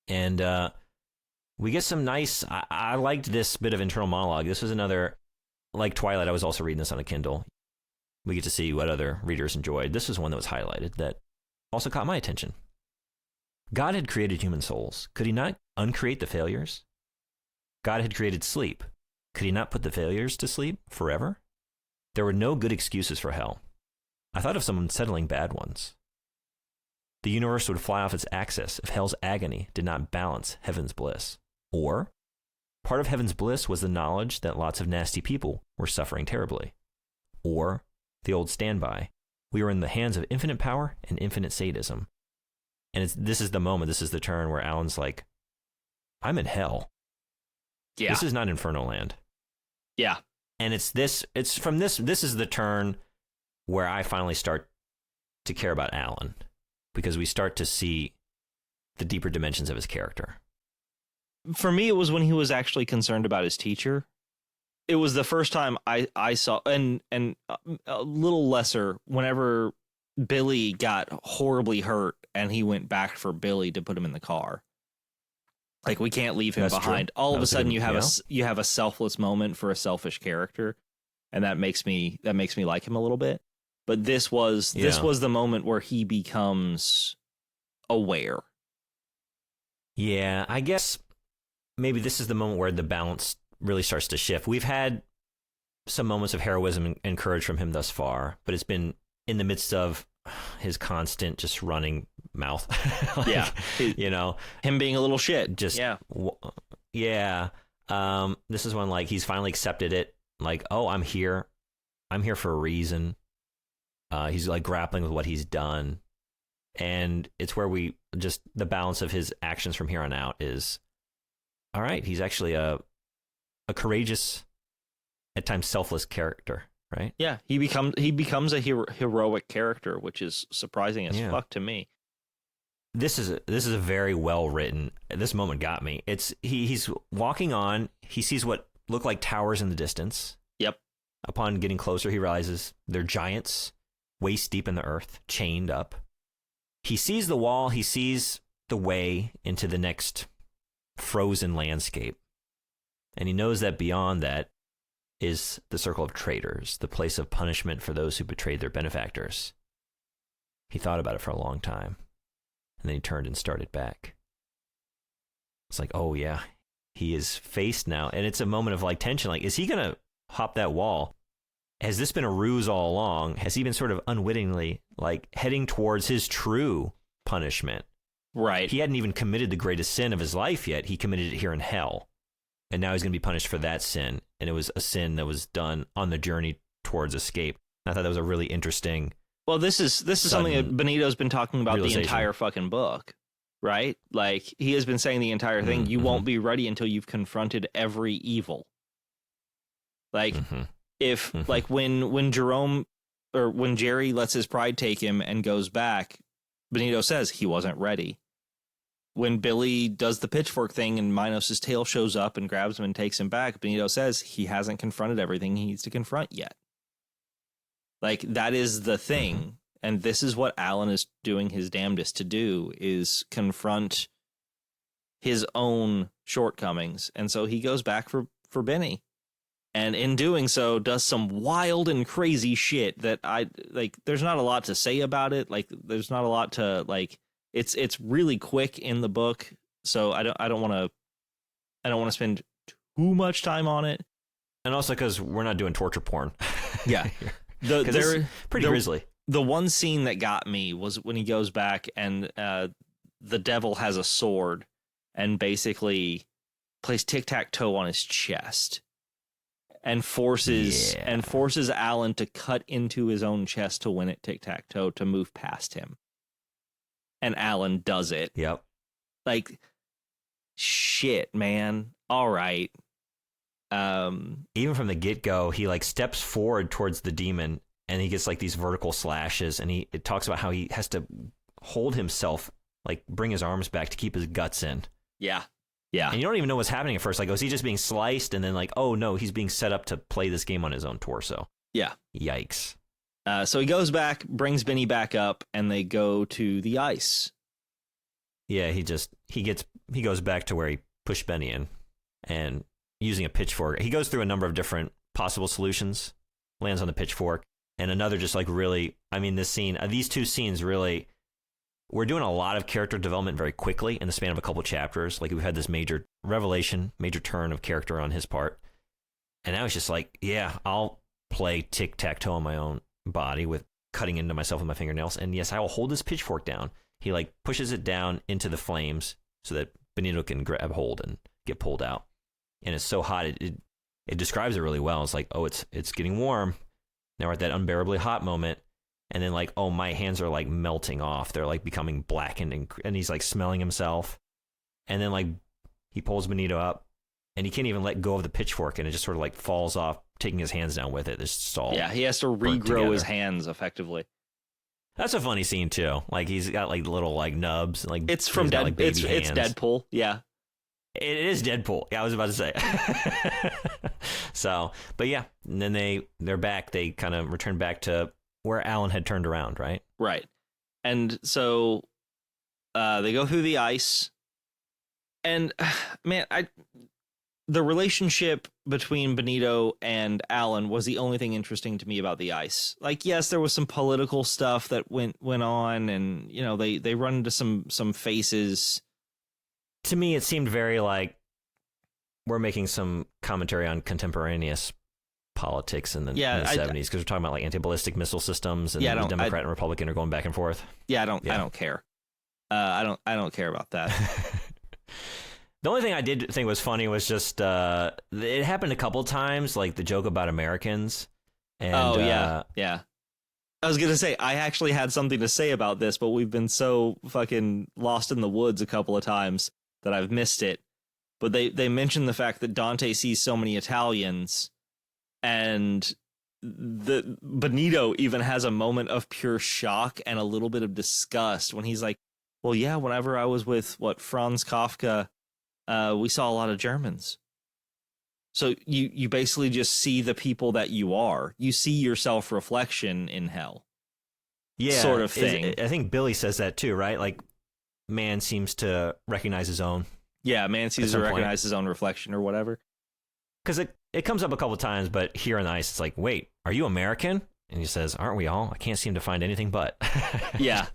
And we get some nice. I liked this bit of internal monologue. This was another, like Twilight. I was also reading this on a Kindle. We get to see what other readers enjoyed. This was one that was highlighted that also caught my attention. God had created human souls. Could he not uncreate the failures? God had created sleep. Could he not put the failures to sleep forever? There were no good excuses for hell. I thought of some unsettling bad ones. The universe would fly off its axis if hell's agony did not balance heaven's bliss. Or part of heaven's bliss was the knowledge that lots of nasty people were suffering terribly. Or the old standby, we were in the hands of infinite power and infinite sadism. And this is the moment, this is the turn where Alan's like, I'm in hell. Yeah. This is not Inferno Land. Yeah. And this is the turn where I finally start to care about Alan, because we start to see the deeper dimensions of his character. For me, it was when he was actually concerned about his teacher. It was the first time I saw, and a little lesser, whenever Billy got horribly hurt and he went back for Billy to put him in the car. Like, we can't leave him That's behind. true. All of a sudden, you have a selfless moment for a selfish character, and that makes me like him a little bit. But this was the moment where he becomes aware. Yeah, I guess maybe this is the moment where the balance really starts to shift. We've had some moments of heroism and courage from him thus far, but it's been in the midst of his constant just running mouth. Like, yeah. You know, him being a little shit. Just, yeah. Yeah. This is when, like, he's finally accepted it. Like, oh, I'm here for a reason. He's like grappling with what he's done. And it's where we just, the balance of his actions from here on out is, all right, he's actually a courageous, at times selfless character, right? Yeah, he becomes a heroic character, which is surprising as fuck to me. This is a very well written. This moment got me. He's walking on. He sees what look like towers in the distance. Yep. Upon getting closer, he realizes they're giants, waist deep in the earth, chained up. He sees the wall. He sees the way into the next frozen landscape. And he knows that beyond that is the circle of traitors, the place of punishment for those who betrayed their benefactors. He thought about it for a long time, and then he turned and started back. It's like, oh yeah, he is faced now, and it's a moment of like tension. Like, is he going to hop that wall? Has this been a ruse all along? Has he been sort of unwittingly like heading towards his true punishment? Right. He hadn't even committed the greatest sin of his life yet. He committed it here in hell. And now he's going to be punished for that sin. And it was a sin that was done on the journey towards escape. I thought that was a really interesting. Well, this is something that Benito's been talking about the entire fucking book, right? Like, he has been saying the entire thing. You won't be ready until you've confronted every evil. Like, like when Jerome, or when Jerry lets his pride take him and goes back, Benito says he wasn't ready. When Billy does the pitchfork thing and Minos' tail shows up and grabs him and takes him back, Benito says he hasn't confronted everything he needs to confront yet. Like, that is the thing. And this is what Alan is doing his damnedest to do, is confront his own shortcomings. And so he goes back for Benny. And in doing so, does some wild and crazy shit that there's not a lot to say about it. Like, there's not a lot to, like, it's really quick in the book. So I don't want to spend too much time on it. And also because we're not doing torture porn. Yeah. They're pretty grisly. The one scene that got me was when he goes back and the devil has a sword and basically plays tic-tac-toe on his chest. And forces Alan to cut into his own chest to win at tic-tac-toe to move past him. And Alan does it. Yep. Like, shit, man. All right. Even from the get-go, he like steps forward towards the demon and he gets like these vertical slashes, and it talks about how he has to hold himself, like bring his arms back to keep his guts in. Yeah. Yeah. And you don't even know what's happening at first. Like, is he just being sliced? And then like, oh no, he's being set up to play this game on his own torso. Yeah. Yikes. So he goes back, brings Benny back up, and they go to the ice. Yeah, he goes back to where he pushed Benny in, and using a pitchfork, he goes through a number of different possible solutions, lands on the pitchfork, and another just like really, I mean, these two scenes really, we're doing a lot of character development very quickly in the span of a couple chapters. Like, we've had this major revelation, major turn of character on his part, and now it's just like, yeah, I'll play tic-tac-toe on my own body with cutting into myself with my fingernails, and yes, I will hold this pitchfork down. He like pushes it down into the flames so that Benito can grab hold and get pulled out. and it's so hot. It describes it really well. It's like, oh, it's getting warm. Now we're at that unbearably hot moment. And then like, oh, my hands are like melting off. They're like becoming blackened, and he's like smelling himself. And then like he pulls Benito up, and he can't even let go of the pitchfork, and it just sort of like falls off, taking his hands down with it. It's just all he has to regrow his hands effectively. That's a funny scene too. Like he's got like little like nubs. Like it's from Deadpool. Like, it's Deadpool. Yeah. It is Deadpool. Yeah, I was about to say. So, but yeah, and then they're back. They kind of return back to where Alan had turned around, right? Right. And so they go through the ice. And man, the relationship between Benito and Alan was the only thing interesting to me about the ice. Like, yes, there was some political stuff that went on, and you know, they run into some faces. To me, it seemed very like we're making some commentary on contemporaneous politics in the 70s, because we're talking about like anti-ballistic missile systems, and the Democrat and Republican are going back and forth. Yeah, I don't care. I don't care about that. The only thing I did think was funny was just it happened a couple times, like the joke about Americans. And, yeah. I was gonna say, I actually had something to say about this, but we've been so fucking lost in the woods a couple of times that I've missed it. But they mentioned the fact that Dante sees so many Italians, and the Benito even has a moment of pure shock and a little bit of disgust when he's like, well, yeah, whenever I was with Franz Kafka, we saw a lot of Germans. So you basically just see the people that you are. You see your self-reflection in hell. Yeah, sort of thing. I think Billy says that too, right? Like, man seems to recognize his own. Yeah, man seems to recognize his own reflection or whatever. Because it comes up a couple times, but here on the ice, it's like, wait, are you American? And he says, aren't we all? I can't seem to find anything but. Yeah.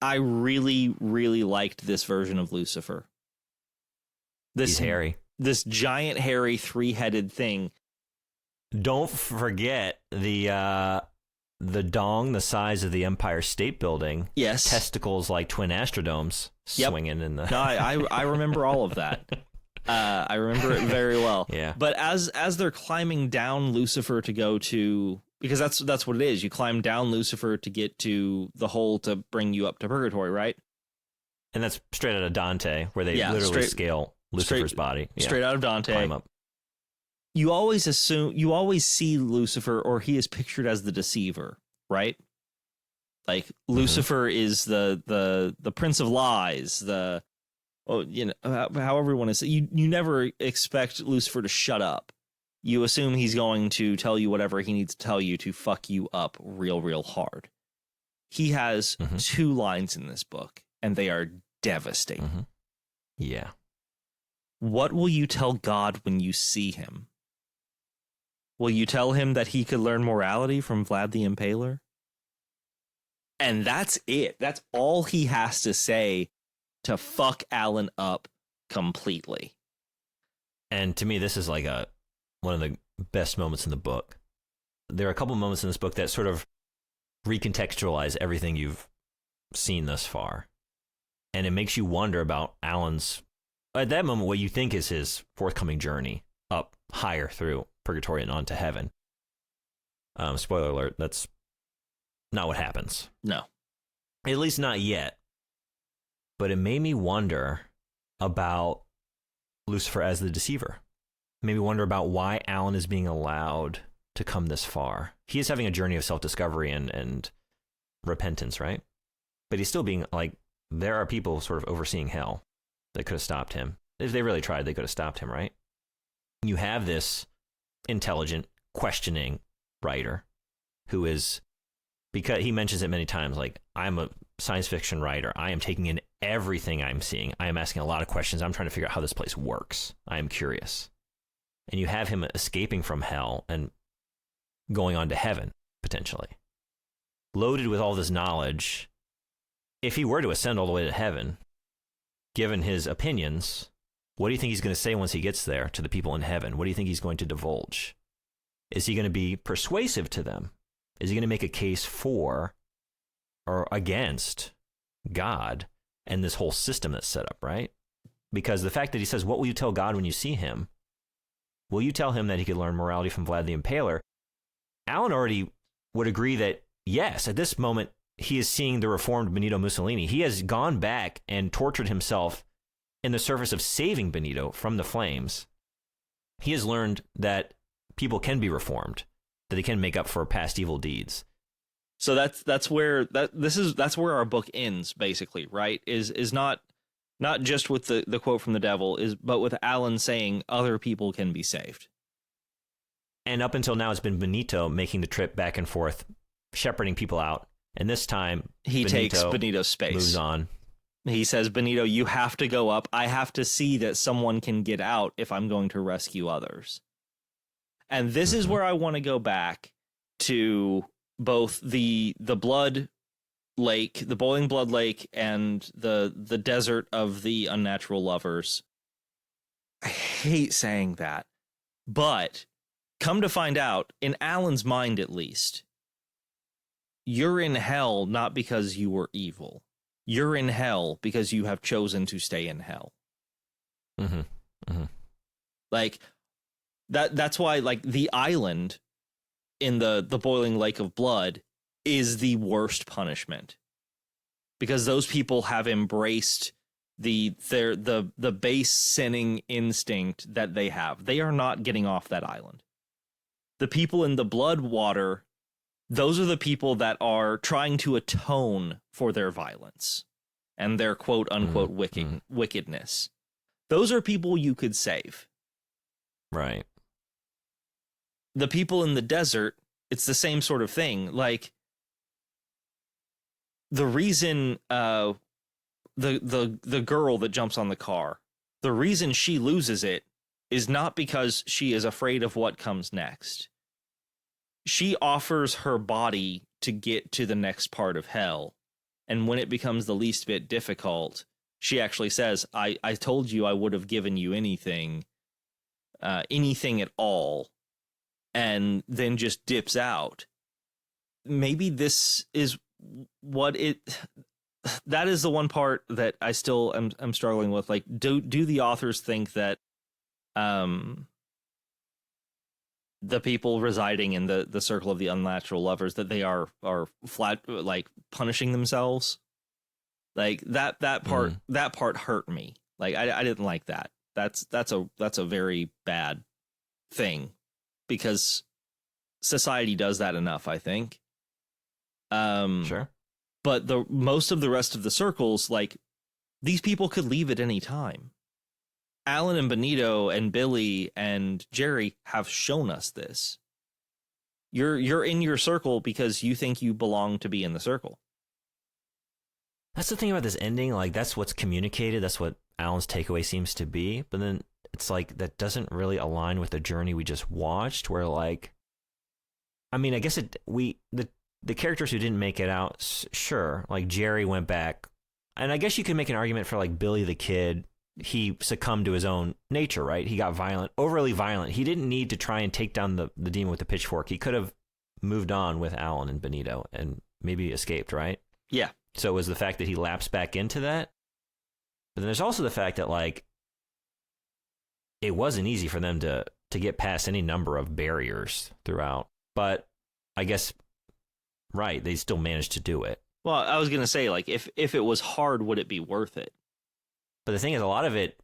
I really, really liked this version of Lucifer. He's hairy. This giant, hairy, three-headed thing. Don't forget the dong the size of the Empire State Building. Yes. Testicles like twin Astrodomes swinging in the... No, I remember all of that. I remember it very well. Yeah. But as they're climbing down Lucifer to go to... Because that's what it is. You climb down Lucifer to get to the hole to bring you up to purgatory, right? And that's straight out of Dante, where they literally scale Lucifer's body. Yeah. Straight out of Dante. Climb up. You always see Lucifer, or he is pictured as the deceiver, right? Like Lucifer is the prince of lies, however you want to say. You never expect Lucifer to shut up. You assume he's going to tell you whatever he needs to tell you to fuck you up real, real hard. He has 2 lines in this book, and they are devastating. Mm-hmm. Yeah. What will you tell God when you see him? Will you tell him that he could learn morality from Vlad the Impaler? And that's it. That's all he has to say to fuck Alan up completely. And to me, this is like one of the best moments in the book. There are a couple moments in this book that sort of recontextualize everything you've seen thus far. And it makes you wonder about Alan's, at that moment, what you think is his forthcoming journey up higher through purgatory and on to heaven. Spoiler alert, that's not what happens. No. At least not yet. But it made me wonder about Lucifer as the deceiver. It made me wonder about why Alan is being allowed to come this far. He is having a journey of self-discovery and repentance, right? But he's still being like, there are people sort of overseeing hell that could have stopped him. If they really tried, they could have stopped him, right? You have this intelligent, questioning writer who is, because he mentions it many times, like, I'm a science fiction writer. I am taking in everything I'm seeing. I am asking a lot of questions. I'm trying to figure out how this place works. I am curious. And you have him escaping from hell and going on to heaven, potentially. Loaded with all this knowledge. If he were to ascend all the way to heaven, given his opinions, what do you think he's going to say once he gets there to the people in heaven? What do you think he's going to divulge? Is he going to be persuasive to them? Is he going to make a case for or against God and this whole system that's set up, right? because the fact that he says, what will you tell God when you see him? Will you tell him that he could learn morality from Vlad the Impaler? Alan already would agree that, yes, at this moment, he is seeing the reformed Benito Mussolini. He has gone back and tortured himself in the service of saving Benito from the flames. He has learned that people can be reformed, that they can make up for past evil deeds. So that's where our book ends, basically, right? Is not just with the quote from the devil, but with Alan saying other people can be saved. And up until now, it's been Benito making the trip back and forth, shepherding people out. And this time, he takes Benito's space. Moves on. He says, Benito, you have to go up. I have to see that someone can get out if I'm going to rescue others. And this is where I want to go back to both the blood lake, the boiling blood lake, and the desert of the unnatural lovers. I hate saying that, but come to find out, in Alan's mind at least, you're in hell not because you were evil. You're in hell because you have chosen to stay in hell. Mm-hmm. Mm-hmm. Like that's why, like, the island in the boiling lake of blood is the worst punishment, because those people have embraced the base sinning instinct that they have. They are not getting off that island. The people in the blood water, those are the people that are trying to atone for their violence and their quote unquote wickedness. Those are people you could save. Right. The people in the desert, it's the same sort of thing. Like, the reason the girl that jumps on the car, the reason she loses it is not because she is afraid of what comes next. She offers her body to get to the next part of hell. And when it becomes the least bit difficult, she actually says, I told you I would have given you anything at all, and then just dips out. Maybe this is what that is the one part that I still am struggling with. Like, do the authors think that the people residing in the circle of the unnatural lovers, that they are flat, like, punishing themselves? Like, that part hurt me. Like, I didn't like that. That's a very bad thing, because society does that enough, I think. Sure. But most of the rest of the circles, like, these people could leave at any time. Alan and Benito and Billy and Jerry have shown us this. You're in your circle because you think you belong to be in the circle. That's the thing about this ending. Like, that's what's communicated. That's what Alan's takeaway seems to be. But then it's like, that doesn't really align with the journey we just watched, where, like, I mean, I guess the characters who didn't make it out, sure, like Jerry went back. And I guess you could make an argument for, like, Billy the Kid. He succumbed to his own nature, right? He got violent, overly violent. He didn't need to try and take down the demon with the pitchfork. He could have moved on with Alan and Benito and maybe escaped, right? Yeah. So it was the fact that he lapsed back into that. But then there's also the fact that, like, it wasn't easy for them to get past any number of barriers throughout. But I guess, right, they still managed to do it. Well, I was going to say, like, if it was hard, would it be worth it? But the thing is, a lot of it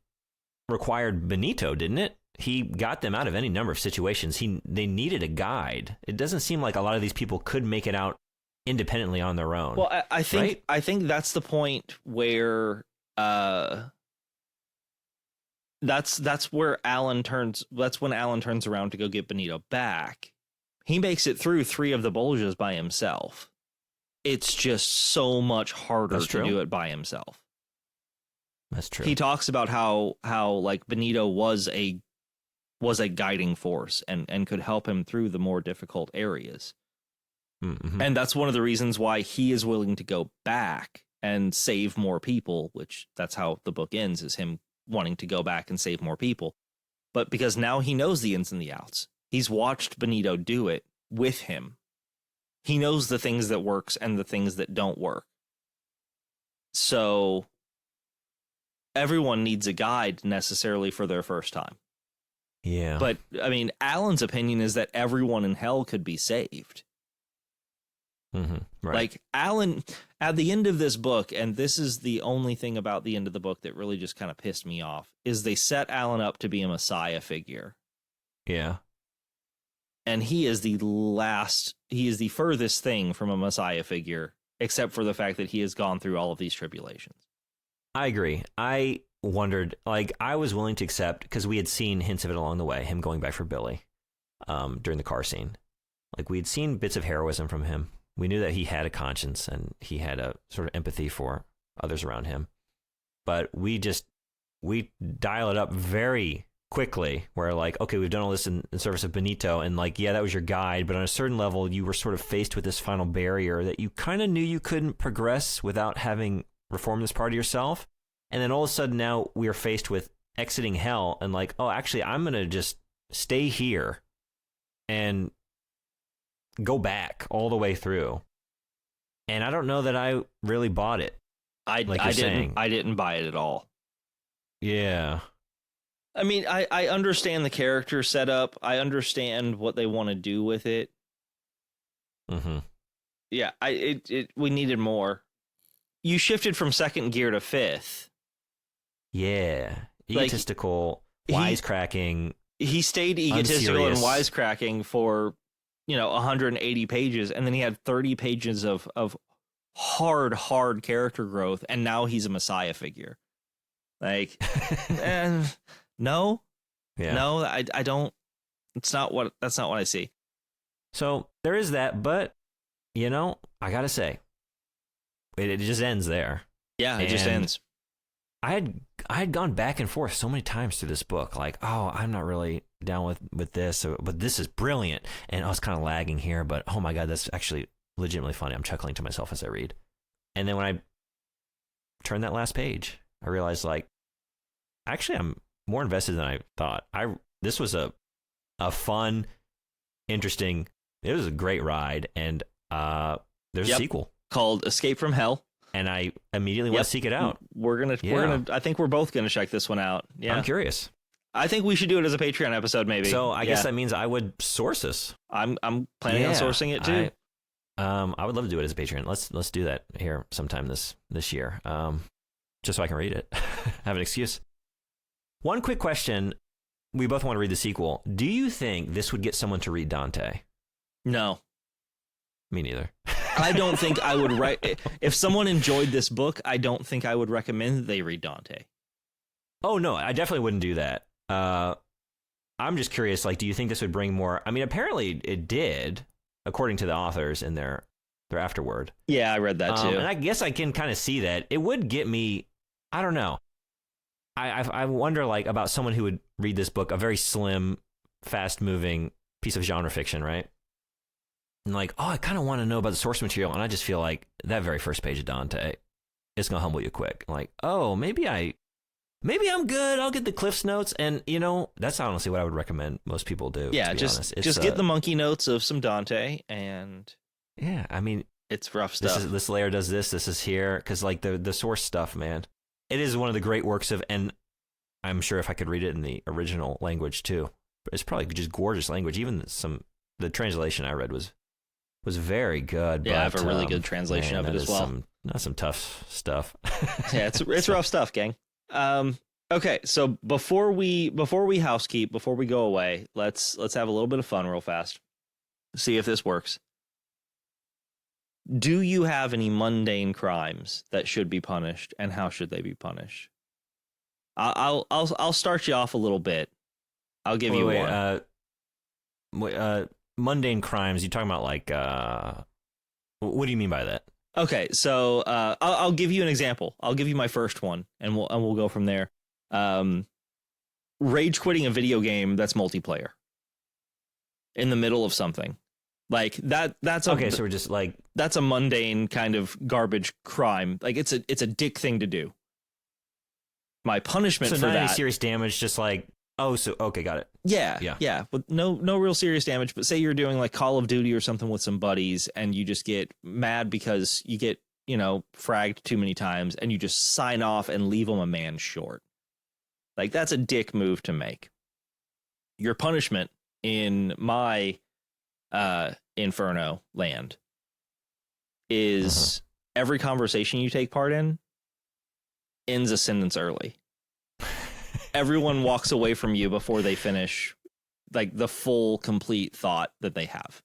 required Benito, didn't it? He got them out of any number of situations. They needed a guide. It doesn't seem like a lot of these people could make it out independently on their own. Well, I think right? I think that's the point where that's where Alan turns. That's when Alan turns around to go get Benito back. He makes it through 3 of the bulges by himself. It's just so much harder to do it by himself. That's true. He talks about how like Benito was a guiding force and could help him through the more difficult areas. Mm-hmm. And that's one of the reasons why he is willing to go back and save more people, which that's how the book ends, is him wanting to go back and save more people. But because now he knows the ins and the outs. He's watched Benito do it with him. He knows the things that works and the things that don't work. So everyone needs a guide necessarily for their first time. Yeah. But I mean, Alan's opinion is that everyone in hell could be saved. Right. Like Alan, at the end of this book, and this is the only thing about the end of the book that really just kind of pissed me off, is they set Alan up to be a messiah figure. Yeah. And he is the furthest thing from a messiah figure, except for the fact that he has gone through all of these tribulations. I agree. I wondered, like, I was willing to accept, because we had seen hints of it along the way, him going back for Billy during the car scene. Like, we had seen bits of heroism from him. We knew that he had a conscience and he had a sort of empathy for others around him. But we dial it up very quickly, where like, okay, we've done all this in service of Benito, and like, yeah, that was your guide, but on a certain level, you were sort of faced with this final barrier that you kind of knew you couldn't progress without having reformed this part of yourself. And then all of a sudden now we are faced with exiting hell and like, oh, actually, I'm going to just stay here and go back all the way through. And I don't know that I really bought it. I didn't buy it at all. Yeah. I mean, I understand the character setup. I understand what they want to do with it. Yeah, we needed more. You shifted from second gear to fifth. Yeah. Egotistical, like, wisecracking. He stayed egotistical and wisecracking for, 180 pages, and then he had 30 pages of hard character growth, and now he's a messiah figure. Like, no, I don't. That's not what I see. So there is that, but I gotta say, it just ends there. Yeah, it just ends. I had gone back and forth so many times through this book, like, oh, I'm not really down with this, but this is brilliant, and I was kind of lagging here, but oh my god, that's actually legitimately funny. I'm chuckling to myself as I read, and then when I turned that last page, I realized, like, actually, I'm more invested than I thought. This was a fun, interesting. It was a great ride, and there's a sequel called Escape from Hell. And I immediately want to seek it out. I think we're both gonna check this one out. Yeah, I'm curious. I think we should do it as a Patreon episode, maybe. So I guess that means I would source this. I'm planning on sourcing it too. I would love to do it as a Patreon. Let's do that here sometime this year. Just so I can read it, have an excuse. One quick question: we both want to read the sequel. Do you think this would get someone to read Dante? No. Me neither. I don't think I would write. If someone enjoyed this book, I don't think I would recommend that they read Dante. Oh, no, I definitely wouldn't do that. I'm just curious, like, do you think this would bring more? I mean, apparently it did, according to the authors in their afterword. Yeah, I read that too. And I guess I can kind of see that. It would get me, I don't know. I wonder, like, about someone who would read this book, a very slim, fast-moving piece of genre fiction, right? And like, oh, I kind of want to know about the source material, and I just feel like that very first page of Dante, it's gonna humble you quick. Like, oh, maybe I'm good. I'll get the Cliff's Notes, and that's honestly what I would recommend most people do. Yeah, to be honest. Just get the monkey notes of some Dante, and yeah, I mean, it's rough stuff. This layer does this. This is here, because like the source stuff, man, it is one of the great works of, and I'm sure if I could read it in the original language too, it's probably just gorgeous language. Even the translation I read was very good. Yeah, I have a really good translation of it as well. Some tough stuff. Yeah, it's rough stuff, gang. Okay, so before we housekeep, before we go away, let's have a little bit of fun real fast. See if this works. Do you have any mundane crimes that should be punished, and how should they be punished? I'll start you off a little bit. I'll give you one. Mundane crimes, you talking about, like, what do you mean by that? Okay, so I'll give you an example. I'll give you my first one, and we'll go from there. Rage quitting a video game that's multiplayer in the middle of something like that. Okay. So we're just like, that's a mundane kind of garbage crime. Like it's a dick thing to do. My punishment for not that, any serious damage, just like. Oh, so okay, got it. Yeah. With no real serious damage, but say you're doing like Call of Duty or something with some buddies, and you just get mad because you get fragged too many times, and you just sign off and leave them a man short. Like, that's a dick move to make. Your punishment in my Inferno land is every conversation you take part in ends a sentence early. Everyone walks away from you before they finish like the full complete thought that they have.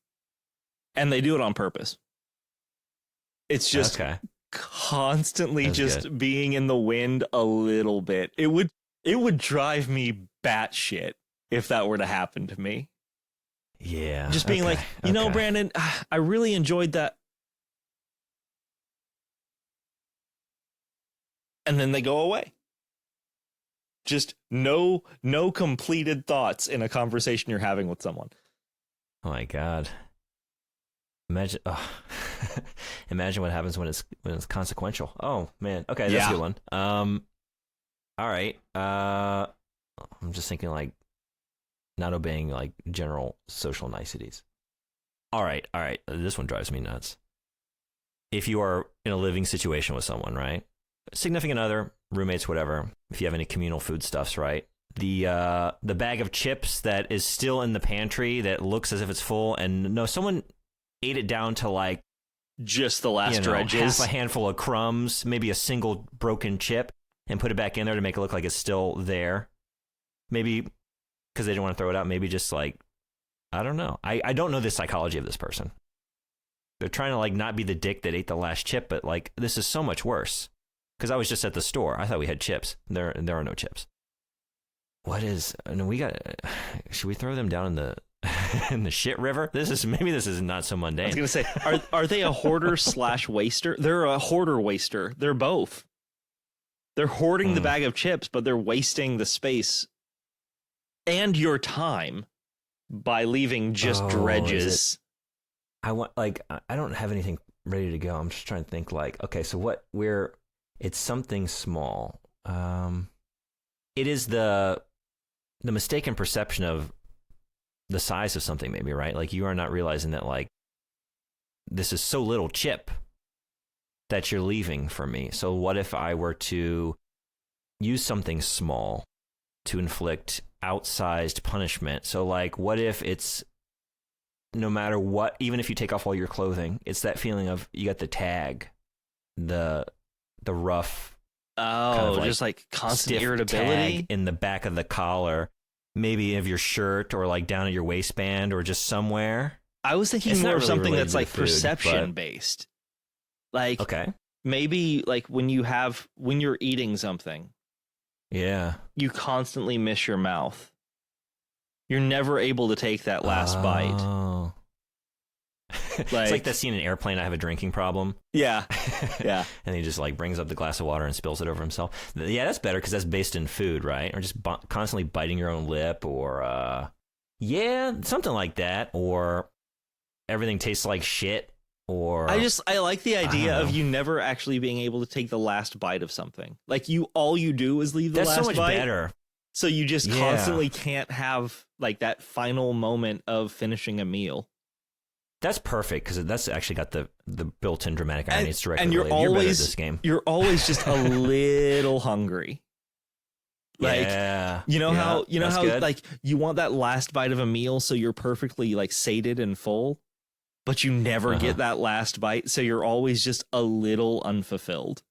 And they do it on purpose. It's just constantly That's just good. Being in the wind a little bit. It would drive me batshit if that were to happen to me. Yeah. Just being like, Brandon, I really enjoyed that. And then they go away. Just no completed thoughts in a conversation you're having with someone. Oh my God. Imagine imagine what happens when it's consequential. Oh man. Okay, that's a good one. All right. I'm just thinking like not obeying like general social niceties. All right. This one drives me nuts. If you are in a living situation with someone, right? Significant other, roommates, whatever. If you have any communal foodstuffs, right? The bag of chips that is still in the pantry that looks as if it's full, and no, someone ate it down to like just the last dredges, half a handful of crumbs, maybe a single broken chip, and put it back in there to make it look like it's still there. Maybe because they didn't want to throw it out. Maybe just like, I don't know. I don't know the psychology of this person. They're trying to like not be the dick that ate the last chip, but like this is so much worse. Because I was just at the store. I thought we had chips. There are no chips. What is? No, should we throw them down in the in the shit river? This is not so mundane. I was gonna say, are they a hoarder / waster? They're a hoarder waster. They're both. They're hoarding the bag of chips, but they're wasting the space and your time by leaving just dredges. I don't have anything ready to go. I'm just trying to think like, okay, so it's something small. It is the mistaken perception of the size of something, maybe, right? Like you are not realizing that like this is so little chip that you're leaving for me. So what if I were to use something small to inflict outsized punishment? So like, what if it's no matter what, even if you take off all your clothing, it's that feeling of you got the tag, the rough, kind of just like constant irritability tag in the back of the collar, maybe of your shirt or like down at your waistband or just somewhere. I was thinking more of something that's like perception based. Like, okay, maybe like when you're eating something, you constantly miss your mouth. You're never able to take that last bite. It's like that scene in Airplane, I have a drinking problem. Yeah. And he just like brings up the glass of water and spills it over himself. Yeah, that's better because that's based in food, right? Or just constantly biting your own lip or, something like that. Or everything tastes like shit. Or I like the idea of you never actually being able to take the last bite of something. Like all you do is leave the last bite. That's so much better. So you just constantly can't have like that final moment of finishing a meal. That's perfect because that's actually got the built-in dramatic irony. It's directly you're related. Always, you're better at this game. You're always just a little hungry. Like, how good. Like you want that last bite of a meal so you're perfectly like sated and full, but you never get that last bite, so you're always just a little unfulfilled.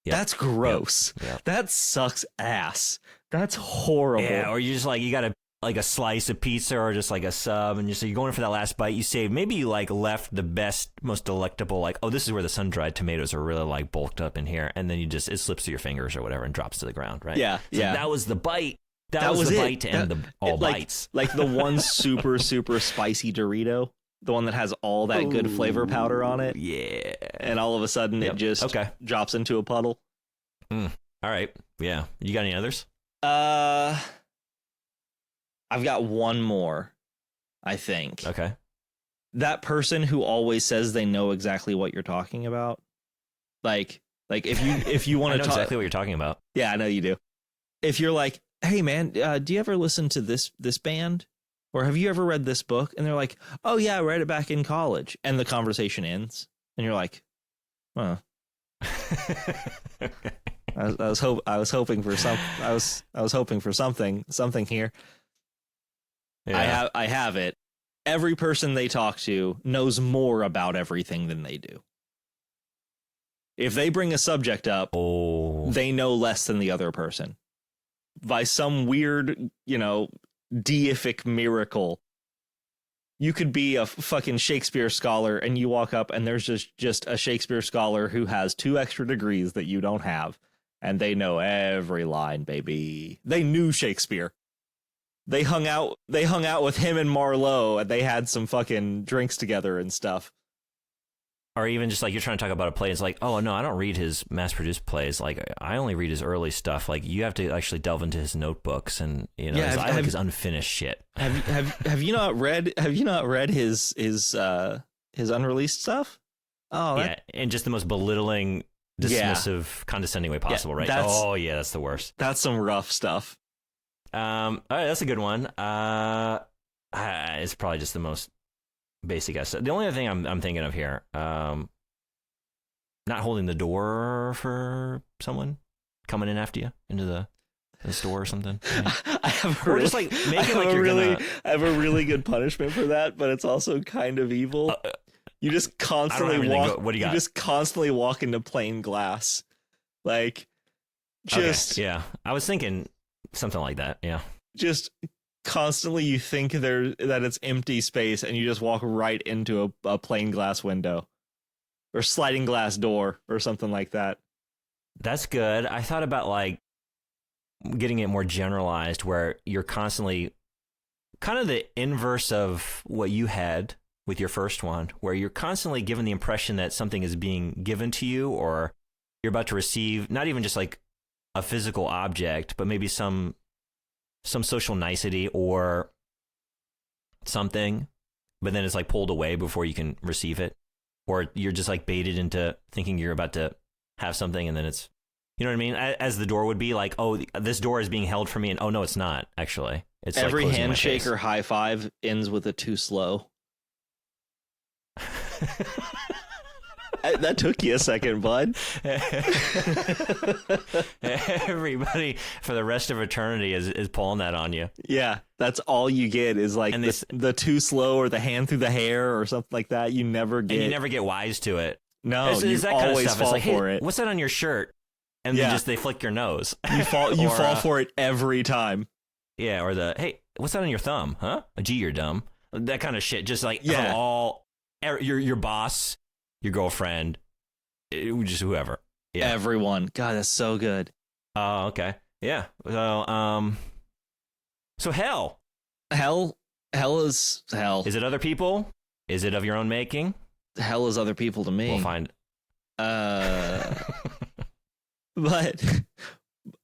Yep. That's gross. Yep. That sucks ass. That's horrible. Yeah, or you just like you got like a slice of pizza or just like a sub, and you're going for that last bite. You say maybe you like left the best, most delectable, like, oh, this is where the sun-dried tomatoes are really like bulked up in here, and then it slips through your fingers or whatever and drops to the ground, right? Yeah, so that was the bite. That was the bite to end all bites. Like the one super spicy Dorito. The one that has all that good flavor powder on it. Yeah. And all of a sudden it just drops into a puddle. All right. Yeah. You got any others? I've got one more, I think. Okay. That person who always says they know exactly what you're talking about. Like if you want to talk exactly what you're talking about. Yeah, I know you do. If you're like, hey man, do you ever listen to this band? Or have you ever read this book? And they're like, oh, yeah, I read it back in college. And the conversation ends. And you're like, Huh. Okay. I was hoping for something here. Yeah. I have it. Every person they talk to knows more about everything than they do. If they bring a subject up, they know less than the other person. By some weird, deific miracle, you could be a fucking Shakespeare scholar and you walk up and there's just a Shakespeare scholar who has 2 extra degrees that you don't have. And they know every line, baby. They knew Shakespeare. They hung out with him and Marlowe, and they had some fucking drinks together and stuff. Or even just like you're trying to talk about a play, it's like, oh no, I don't read his mass-produced plays. Like I only read his early stuff. Like you have to actually delve into his notebooks, and I like his unfinished shit. Have you not read his unreleased stuff? Oh yeah, in just the most belittling, dismissive, condescending way possible, right? That's the worst. That's some rough stuff. All right, that's a good one. It's probably just the most basic essay. The only other thing I'm thinking of here, not holding the door for someone coming in after you into the store or something. I have or just like making like you're I have a really good punishment for that, but it's also kind of evil. You just constantly walk. What do you got? You just constantly walk into plain glass, like just okay. Yeah. I was thinking something like that. Yeah. Just constantly you think that it's empty space and you just walk right into a plain glass window or sliding glass door or something like that. That's good. I thought about like getting it more generalized where you're constantly kind of the inverse of what you had with your first one, where you're constantly given the impression that something is being given to you or you're about to receive, not even just like a physical object, but maybe some social nicety or something, but then it's like pulled away before you can receive it, or you're just like baited into thinking you're about to have something, and then it's, you know what I mean? As the door would be like, oh, this door is being held for me, and oh no, it's not actually. It's every like handshake or high five ends with a too slow. That took you a second, bud. Everybody for the rest of eternity is pulling that on you. Yeah, that's all you get is like the too slow or the hand through the hair or something like that. You never get wise to it. No, it's that always kind of stuff. fall it's like, for hey, it. What's that on your shirt? And then just they flick your nose. You fall for it every time. Yeah, or the hey, what's that on your thumb? Huh? Gee, you're dumb. That kind of shit. Just like your boss, your girlfriend, just whoever. Yeah. Everyone. God, that's so good. Oh, okay. Yeah. So hell. Hell is hell. Is it other people? Is it of your own making? Hell is other people to me. We'll find. But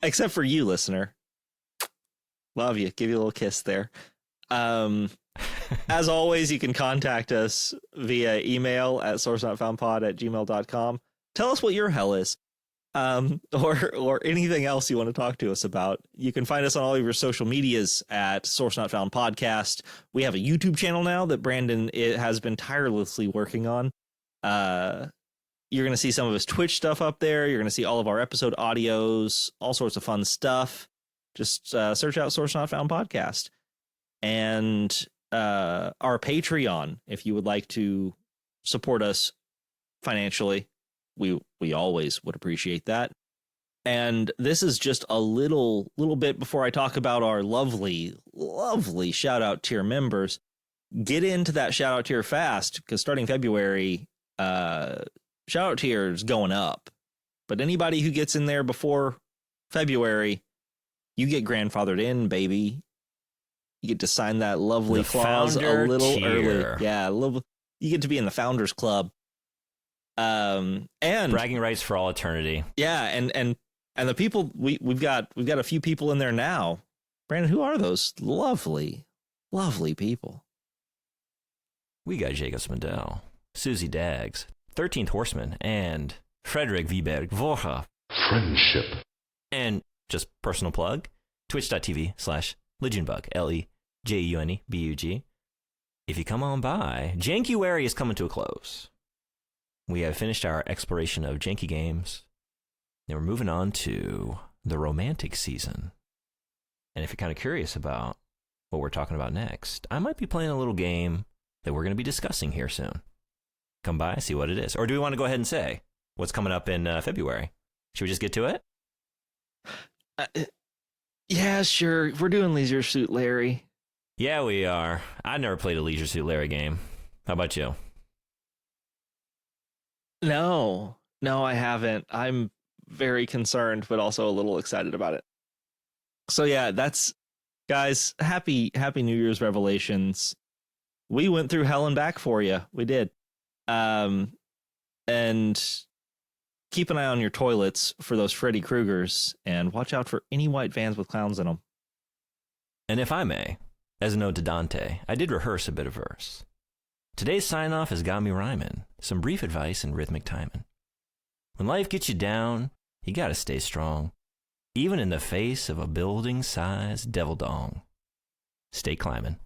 except for you, listener. Love you. Give you a little kiss there. As always, you can contact us via email at sourcenotfoundpod@gmail.com. Tell us what your hell is, or anything else you want to talk to us about. You can find us on all of your social medias at Source Not Found Podcast. We have a YouTube channel now that Brandon has been tirelessly working on. You're going to see some of his Twitch stuff up there. You're going to see all of our episode audios, all sorts of fun stuff. Just search out Source Not Found Podcast. And our Patreon, if you would like to support us financially, we always would appreciate that. And this is just a little bit before I talk about our lovely shout out tier members. Get into that shout out tier fast, because starting February, shout out tier is going up. But anybody who gets in there before February, you get grandfathered in, baby. You get to sign that lovely clause a little early. Yeah, you get to be in the Founders Club. And bragging rights for all eternity. Yeah, and the people we've got a few people in there now. Brandon, who are those lovely people? We got Jacob Smedell, Susie Daggs, 13th Horseman, and Frederick Viberg Vorha. Friendship. And just personal plug, twitch.tv/LegionBug, LEJUNEBUG. If you come on by, Jankuary is coming to a close. We have finished our exploration of janky games. Now we're moving on to the romantic season. And if you're kind of curious about what we're talking about next, I might be playing a little game that we're going to be discussing here soon. Come by, see what it is. Or do we want to go ahead and say what's coming up in February? Should we just get to it? Yeah, sure. We're doing Leisure Suit Larry. Yeah, we are. I never played a Leisure Suit Larry game. How about you? No, I haven't. I'm very concerned, but also a little excited about it. So yeah, that's, guys, happy New Year's revelations. We went through hell and back for you. We did. And keep an eye on your toilets for those Freddy Kruegers, and watch out for any white vans with clowns in them. And if I may, as a note to Dante, I did rehearse a bit of verse. Today's sign-off has got me rhyming, some brief advice and rhythmic timing. When life gets you down, you gotta stay strong, even in the face of a building-sized devil dong. Stay climbing.